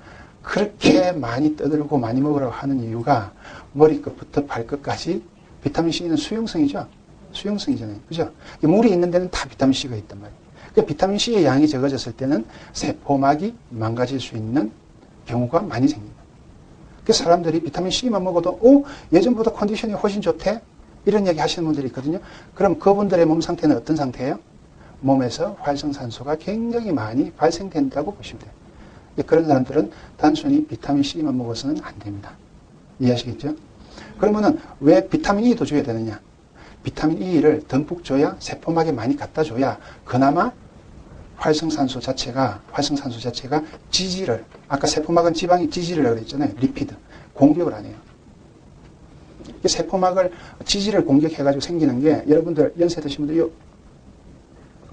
그렇게 많이 떠들고 많이 먹으라고 하는 이유가 머리끝부터 발끝까지 비타민 C는 수용성이죠. 수용성이잖아요. 그죠? 물이 있는 데는 다 비타민 C가 있단 말이에요. 그러니까 비타민 C의 양이 적어졌을 때는 세포막이 망가질 수 있는 경우가 많이 생깁니다. 그래서 사람들이 비타민 C만 먹어도 예전보다 컨디션이 훨씬 좋대? 이런 얘기 하시는 분들이 있거든요. 그럼 그분들의 몸 상태는 어떤 상태예요? 몸에서 활성산소가 굉장히 많이 발생된다고 보시면 돼요. 그런 사람들은 단순히 비타민 C만 먹어서는 안 됩니다. 이해하시겠죠? 그러면은 왜 비타민 E도 줘야 되느냐? 비타민 E를 듬뿍 줘야 세포막에 많이 갖다 줘야 그나마 활성산소 자체가 지질을, 아까 세포막은 지방이 지질이라고 그랬잖아요. 리피드. 공격을 안 해요. 세포막을 지질을 공격해가지고 생기는 게 여러분들 연세 드신 분들 요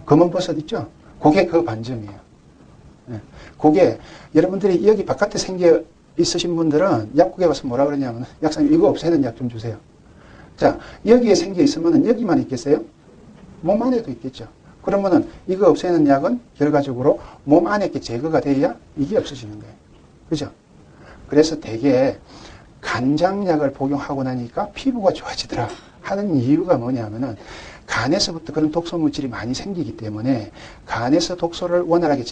검은 버섯 있죠? 그게 그 반점이에요. 네. 그게 여러분들이 여기 바깥에 생겨 있으신 분들은 약국에 와서 뭐라 그러냐면 약사님 이거 없애는 약 좀 주세요. 자, 여기에 생겨 있으면 여기만 있겠어요? 몸 안에도 있겠죠. 그러면은 이거 없애는 약은 결과적으로 몸 안에 게 제거가 돼야 이게 없어지는 거예요. 그죠? 그래서 되게 간장약을 복용하고 나니까 피부가 좋아지더라 하는 이유가 뭐냐면은 간에서부터 그런 독소 물질이 많이 생기기 때문에 간에서 독소를 원활하게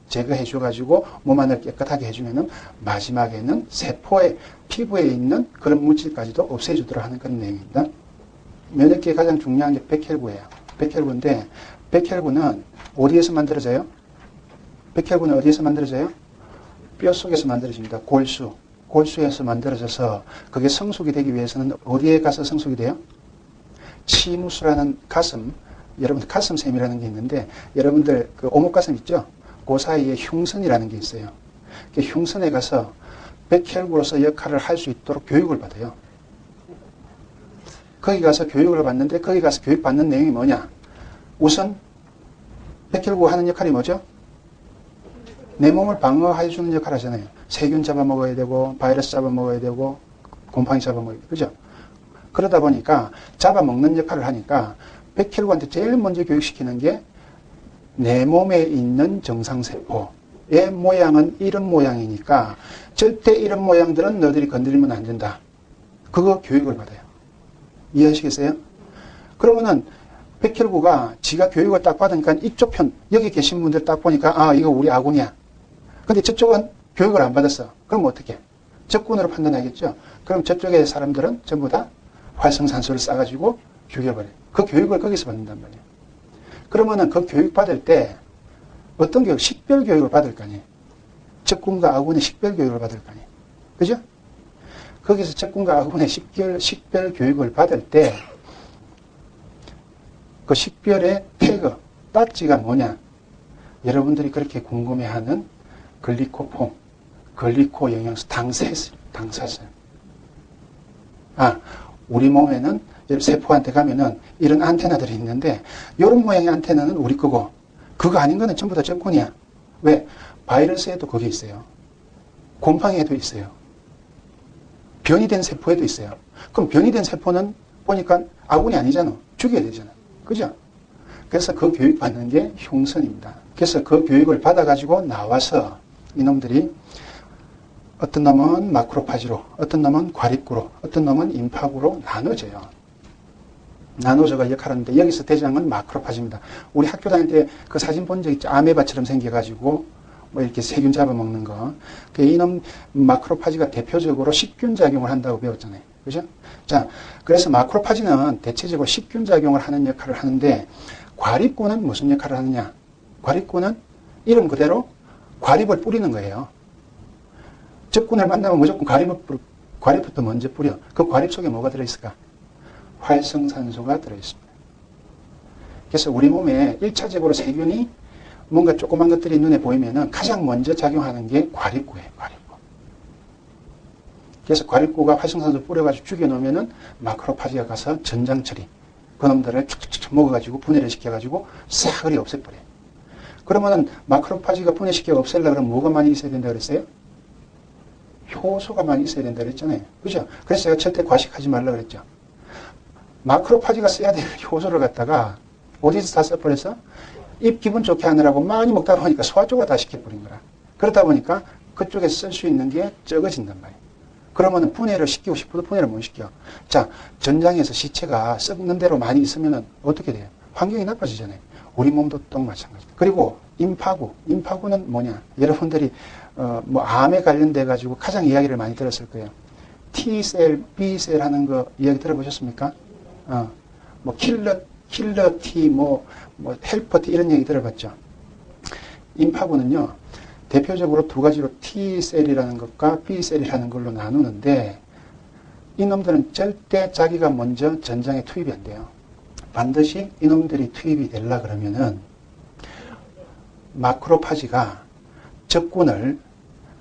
제거해줘가지고 몸 안을 깨끗하게 해주면은 마지막에는 세포의 피부에 있는 그런 물질까지도 없애주도록 하는 그런 내용입니다. 면역계에 가장 중요한 게 백혈구예요. 백혈구인데 백혈구는 어디에서 만들어져요? 백혈구는 어디에서 만들어져요? 뼈 속에서 만들어집니다. 골수에서 만들어져서 그게 성숙이 되기 위해서는 어디에 가서 성숙이 돼요? 치무수라는 가슴, 여러분 가슴샘이라는 게 있는데 여러분들 그 오목가슴 있죠? 그 사이에 흉선이라는 게 있어요. 그 흉선에 가서 백혈구로서 역할을 할 수 있도록 교육을 받아요. 거기 가서 교육을 받는데 거기 가서 교육받는 내용이 뭐냐? 우선 백혈구가 하는 역할이 뭐죠? 내 몸을 방어해 주는 역할을 하잖아요. 세균 잡아먹어야 되고 바이러스 잡아먹어야 되고 곰팡이 잡아먹어야 되고 그죠? 그러다 보니까 잡아먹는 역할을 하니까 백혈구한테 제일 먼저 교육시키는 게 내 몸에 있는 정상세포의 모양은 이런 모양이니까 절대 이런 모양들은 너희들이 건드리면 안 된다. 그거 교육을 받아요. 이해하시겠어요? 그러면은 백혈구가 지가 교육을 딱 받으니까 이쪽 편 여기 계신 분들 딱 보니까 이거 우리 아군이야. 근데 저쪽은 교육을 안 받았어. 그럼 어떻게? 적군으로 판단하겠죠. 그럼 저쪽의 사람들은 전부 다 활성산소를 싸가지고 죽여버려요. 그 교육을 거기서 받는단 말이에요. 그러면은 그 교육 받을 때 어떤 교육? 식별 교육을 받을 거 아니에요. 적군과 아군의 식별 교육을 받을 거 아니에요. 그죠? 거기서 적군과 아군의 식별 교육을 받을 때 그 식별의 태그, 따지가 뭐냐? 여러분들이 그렇게 궁금해하는 글리코폼, 글리코 영양소, 당사슬. 우리 몸에는 세포한테 가면은 이런 안테나들이 있는데 이런 모양의 안테나는 우리 거고 그거 아닌 거는 전부 다 적군이야. 왜? 바이러스에도 거기 있어요. 곰팡이에도 있어요. 변이된 세포에도 있어요. 그럼 변이된 세포는 보니까 아군이 아니잖아. 죽여야 되잖아. 그죠? 그래서 그 교육 받는 게 흉선입니다. 그래서 그 교육을 받아가지고 나와서 이놈들이 어떤 놈은 마크로파지로, 어떤 놈은 과립구로, 어떤 놈은 임파구로 나눠져요. 나눠져가 역할하는데 여기서 대장은 마크로파지입니다. 우리 학교 다닐 때 그 사진 본 적 있죠? 아메바처럼 생겨가지고 뭐 이렇게 세균 잡아먹는 거. 이놈 마크로파지가 대표적으로 식균 작용을 한다고 배웠잖아요. 그죠? 자, 그래서 마크로파지는 대체적으로 식균 작용을 하는 역할을 하는데 과립구는 무슨 역할을 하느냐? 과립구는 이름 그대로 과립을 뿌리는 거예요. 적군을 만나면 무조건 과립부터 먼저 뿌려. 그 과립 속에 뭐가 들어있을까? 활성산소가 들어있습니다. 그래서 우리 몸에 1차적으로 세균이 뭔가 조그만 것들이 눈에 보이면은 가장 먼저 작용하는 게 과립구예요. 과립구. 그래서 과립구가 활성산소 뿌려가지고 죽여놓으면은 마크로파지가 가서 전장 처리. 그놈들을 촉촉촉 먹어가지고 분해를 시켜가지고 싸그리 없애버려요. 그러면은 마크로파지가 분해시켜 없애려고 그러면 뭐가 많이 있어야 된다 그랬어요? 효소가 많이 있어야 된다 그랬잖아요. 그죠? 그래서 제가 절대 과식하지 말라 그랬죠. 마크로파지가 써야 될 효소를 갖다가 어디서 다 써버려서 입 기분 좋게 하느라고 많이 먹다 보니까 소화 쪽으로 다 시켜버린 거라. 그러다 보니까 그쪽에 쓸 수 있는 게 적어진단 말이에요. 그러면 분해를 시키고 싶어도 분해를 못 시켜. 자, 전장에서 시체가 썩는 대로 많이 있으면 어떻게 돼요? 환경이 나빠지잖아요. 우리 몸도 또 마찬가지다. 그리고 임파구는 뭐냐? 여러분들이 뭐 암에 관련돼 가지고 가장 이야기를 많이 들었을 거예요. T셀, B셀 하는 거 이야기 들어보셨습니까? 뭐 킬러 T, 뭐 헬퍼 T 이런 얘기 들어봤죠. 임파구는요. 대표적으로 두 가지로 T셀이라는 것과 B셀이라는 걸로 나누는데 이놈들은 절대 자기가 먼저 전장에 투입이 안 돼요. 반드시 이놈들이 투입이 되려 그러면은 마크로파지가 적군을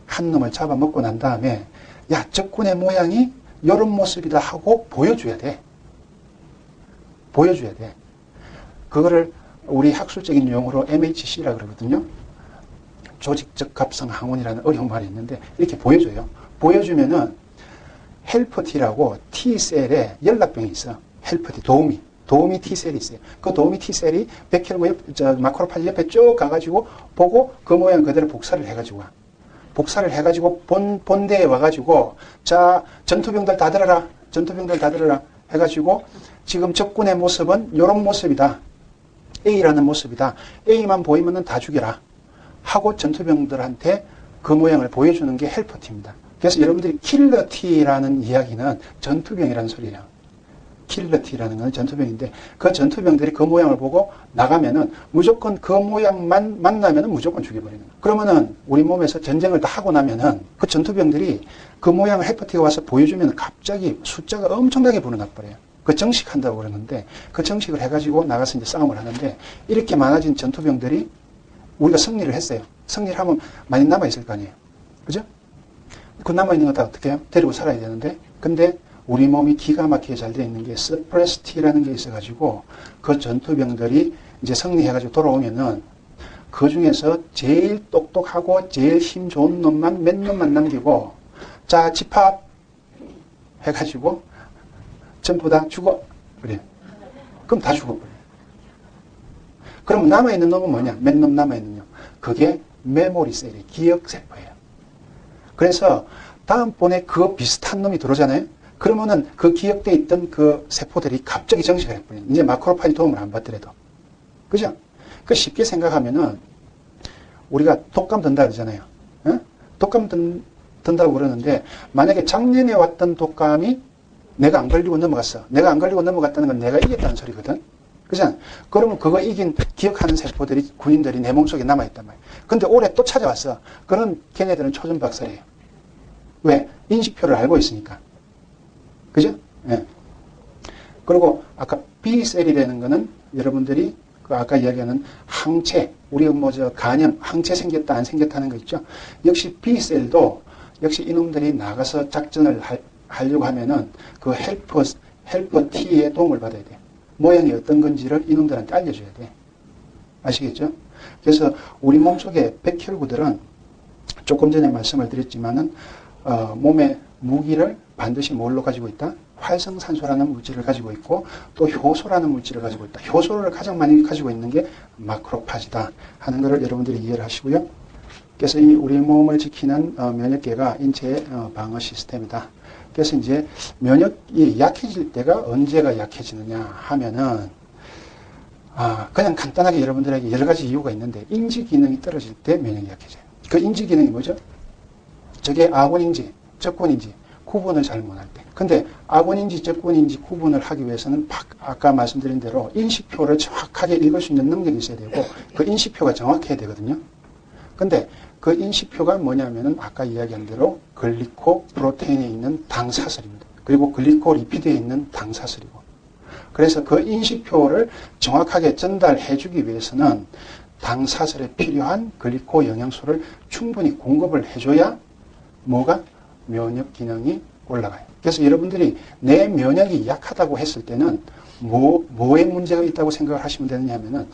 한 놈을 잡아먹고 난 다음에 야, 적군의 모양이 이런 모습이다 하고 보여줘야 돼. 보여줘야 돼. 그거를 우리 학술적인 용어로 MHC라 그러거든요. 조직적 합성 항원이라는 어려운 말이 있는데 이렇게 보여줘요. 보여주면은 헬퍼 T라고 T셀에 연락병이 있어. 헬퍼 T, 도우미 T셀이 있어요. 그 도우미 T셀이 마크로파지 옆에 쭉 가가지고 보고 그 모양 그대로 복사를 해가지고 와. 복사를 해가지고 본대에 와가지고 자, 전투병들 다 들어라. 전투병들 다 들어라. 해가지고 지금 적군의 모습은 이런 모습이다. A라는 모습이다. A만 보이면은 다 죽여라. 하고 전투병들한테 그 모양을 보여주는 게 헬퍼티입니다. 그래서 여러분들이 킬러티라는 이야기는 전투병이라는 소리예요. 킬러티라는 건 전투병인데 그 전투병들이 그 모양을 보고 나가면은 무조건 그 모양만 만나면은 무조건 죽여버리는 거예요. 그러면은 우리 몸에서 전쟁을 다 하고 나면은 그 전투병들이 그 모양을 헬퍼티가 와서 보여주면 갑자기 숫자가 엄청나게 불어나버려요. 그 정식한다고 그러는데 그 정식을 해가지고 나가서 이제 싸움을 하는데 이렇게 많아진 전투병들이 우리가 승리를 했어요. 승리를 하면 많이 남아있을 거 아니에요. 그죠? 그 남아있는 거 다 어떻게 해요? 데리고 살아야 되는데 근데 우리 몸이 기가 막히게 잘 되어 있는 게 서프레스 T라는 게 있어가지고 그 전투병들이 이제 승리해가지고 돌아오면은 그 중에서 제일 똑똑하고 제일 힘 좋은 놈만 몇 놈만 남기고 자 집합 해가지고 전부 다 죽어. 그래. 그럼 다 죽어버려. 그럼 남아있는 놈은 뭐냐? 몇 놈 남아있느냐? 그게 메모리 셀이 기억세포예요. 그래서 다음번에 그 비슷한 놈이 들어오잖아요? 그러면은 그 기억돼 있던 그 세포들이 갑자기 정식을 해버려요. 이제 마크로파지 도움을 안 받더라도. 그죠? 그 쉽게 생각하면은 우리가 독감 든다 그러잖아요. 어? 독감 든다고 그러는데 만약에 작년에 왔던 독감이 내가 안 걸리고 넘어갔어. 내가 안 걸리고 넘어갔다는 건 내가 이겼다는 소리거든. 그죠? 그러면 그거 이긴 기억하는 세포들이 군인들이 내 몸속에 남아있단 말이에요. 근데 올해 또 찾아왔어. 그럼 걔네들은 초전박살이에요. 왜? 인식표를 알고 있으니까. 그죠? 예. 그리고 아까 B셀이라는 거는 여러분들이 그 아까 이야기하는 항체, 우리 간염, 항체 생겼다 안 생겼다 하는 거 있죠? 역시 B셀도 역시 이놈들이 나가서 작전을 하려고 하면은 그 헬퍼 T의 도움을 받아야 돼. 모양이 어떤 건지를 이놈들한테 알려줘야 돼. 아시겠죠? 그래서 우리 몸속에 백혈구들은 조금 전에 말씀을 드렸지만은 몸의 무기를 반드시 뭘로 가지고 있다? 활성산소라는 물질을 가지고 있고 또 효소라는 물질을 가지고 있다. 효소를 가장 많이 가지고 있는 게 마크로파지다 하는 것을 여러분들이 이해를 하시고요. 그래서 이 우리 몸을 지키는 면역계가 인체의 방어 시스템이다. 그래서 이제 면역이 약해질 때가 언제가 약해지느냐 하면은 그냥 간단하게 여러분들에게 여러 가지 이유가 있는데 인지 기능이 떨어질 때 면역이 약해져요. 그 인지 기능이 뭐죠? 저게 악원인지 적군인지 구분을 잘 못할 때. 근데 악원인지 적군인지 구분을 하기 위해서는 아까 말씀드린 대로 인식표를 정확하게 읽을 수 있는 능력이 있어야 되고 그 인식표가 정확해야 되거든요. 근데 그 인식표가 뭐냐면은 아까 이야기한 대로 글리코 프로테인에 있는 당사슬입니다. 그리고 글리코 리피드에 있는 당사슬이고. 그래서 그 인식표를 정확하게 전달해 주기 위해서는 당사슬에 필요한 글리코 영양소를 충분히 공급을 해줘야 뭐가? 면역 기능이 올라가요. 그래서 여러분들이 내 면역이 약하다고 했을 때는 뭐에 문제가 있다고 생각을 하시면 되느냐 하면은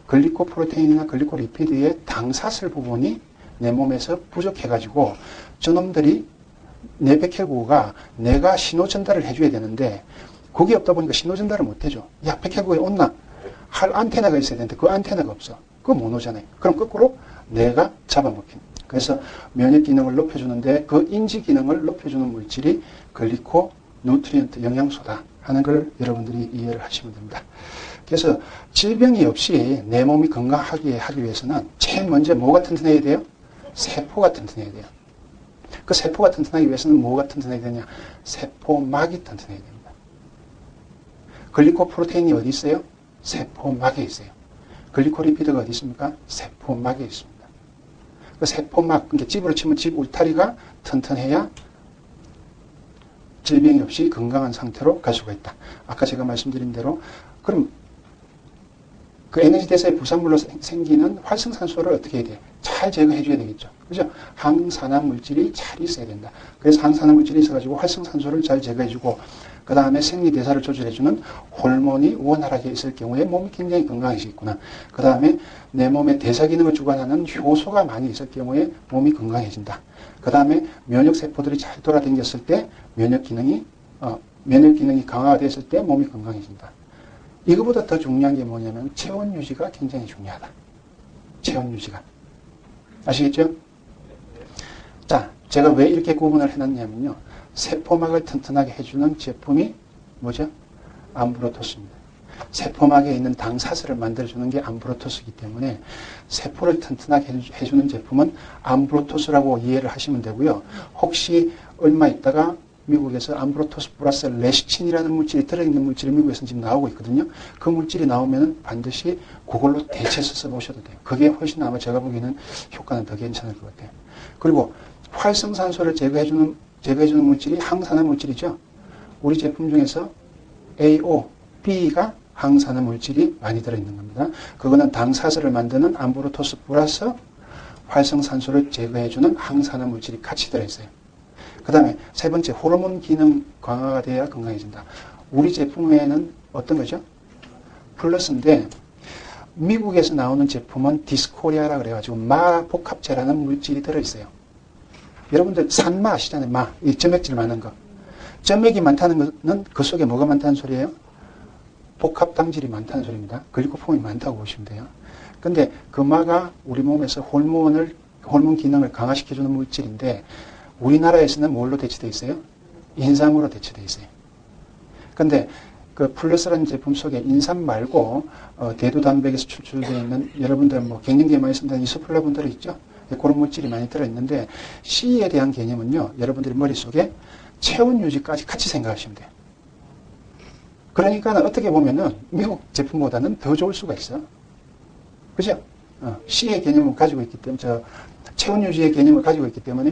글리코 프로테인이나 글리코 리피드의 당사슬 부분이 내 몸에서 부족해가지고 저놈들이 내 백혈구가 내가 신호 전달을 해줘야 되는데 그게 없다 보니까 신호 전달을 못 해줘. 야, 백혈구에 온나? 할 안테나가 있어야 되는데 그 안테나가 없어. 그거 못 오잖아요. 그럼 거꾸로 내가 잡아먹힌. 그래서 면역 기능을 높여주는데 그 인지 기능을 높여주는 물질이 글리코 누트리언트 영양소다 하는 걸 여러분들이 이해를 하시면 됩니다. 그래서 질병이 없이 내 몸이 건강하게 하기 위해서는 제일 먼저 뭐가 튼튼해야 돼요? 세포가 튼튼해야 돼요. 그 세포가 튼튼하기 위해서는 뭐가 튼튼해야 되냐? 세포막이 튼튼해야 됩니다. 글리코 프로테인이 어디 있어요? 세포막에 있어요. 글리코 리피드가 어디 있습니까? 세포막에 있습니다. 그 세포막, 그러니까 집으로 치면 집 울타리가 튼튼해야 질병이 없이 건강한 상태로 갈 수가 있다. 아까 제가 말씀드린 대로 그럼 그 에너지 대사의 부산물로 생기는 활성산소를 어떻게 해야 돼? 잘 제거해 줘야 되겠죠. 그죠? 항산화 물질이 잘 있어야 된다. 그래서 항산화 물질이 있어가지고 활성산소를 잘 제거해 주고 그 다음에 생리대사를 조절해주는 호르몬이 원활하게 있을 경우에 몸이 굉장히 건강해지겠구나. 그 다음에 내 몸의 대사 기능을 주관하는 효소가 많이 있을 경우에 몸이 건강해진다. 그 다음에 면역세포들이 잘 돌아다녔을 때 면역 기능이 강화가 됐을 때 몸이 건강해진다. 이거보다 더 중요한 게 뭐냐면 체온 유지가 굉장히 중요하다. 체온 유지가. 아시겠죠? 자, 제가 왜 이렇게 구분을 해놨냐면요. 세포막을 튼튼하게 해주는 제품이 뭐죠? 암브로토스입니다. 세포막에 있는 당사슬을 만들어주는 게 암브로토스이기 때문에 세포를 튼튼하게 해주는 제품은 암브로토스라고 이해를 하시면 되고요. 혹시 얼마 있다가 미국에서 암브로토스 플러스 레시틴이라는 물질이 들어있는 물질이 미국에서 지금 나오고 있거든요. 그 물질이 나오면 반드시 그걸로 대체해서 써보셔도 돼요. 그게 훨씬 아마 제가 보기에는 효과는 더 괜찮을 것 같아요. 그리고 활성산소를 제거해주는 물질이 항산화 물질이죠. 우리 제품 중에서 AO, B가 항산화 물질이 많이 들어있는 겁니다. 그거는 당사슬을 만드는 암브로토스 플러스 활성산소를 제거해주는 항산화 물질이 같이 들어있어요. 그 다음에 세 번째, 호르몬 기능 강화가 돼야 건강해진다. 우리 제품에는 어떤 거죠? 플러스인데 미국에서 나오는 제품은 디스코리아라 그래가지고 마 복합제라는 물질이 들어있어요. 여러분들 산마 아시잖아요. 마, 이 점액질 많은 거. 점액이 많다는 것은 그 속에 뭐가 많다는 소리예요? 복합당질이 많다는 소리입니다. 글리코폼이 많다고 보시면 돼요. 근데 그 마가 우리 몸에서 호르몬 기능을 강화시켜주는 물질인데 우리나라에서는 뭘로 대체되어 있어요? 인삼으로 대체되어 있어요. 근데 그 플러스라는 제품 속에 인삼 말고 대두단백에서 추출되어 있는 여러분들 뭐 갱년기에 많이 쓴다는 이소플라본 들어있죠? 그런 물질이 많이 들어있는데 C에 대한 개념은요. 여러분들이 머릿속에 체온 유지까지 같이 생각하시면 돼요. 그러니까 어떻게 보면은 미국 제품보다는 더 좋을 수가 있어. 그죠? C의 개념을 가지고 있기 때문에, 체온 유지의 개념을 가지고 있기 때문에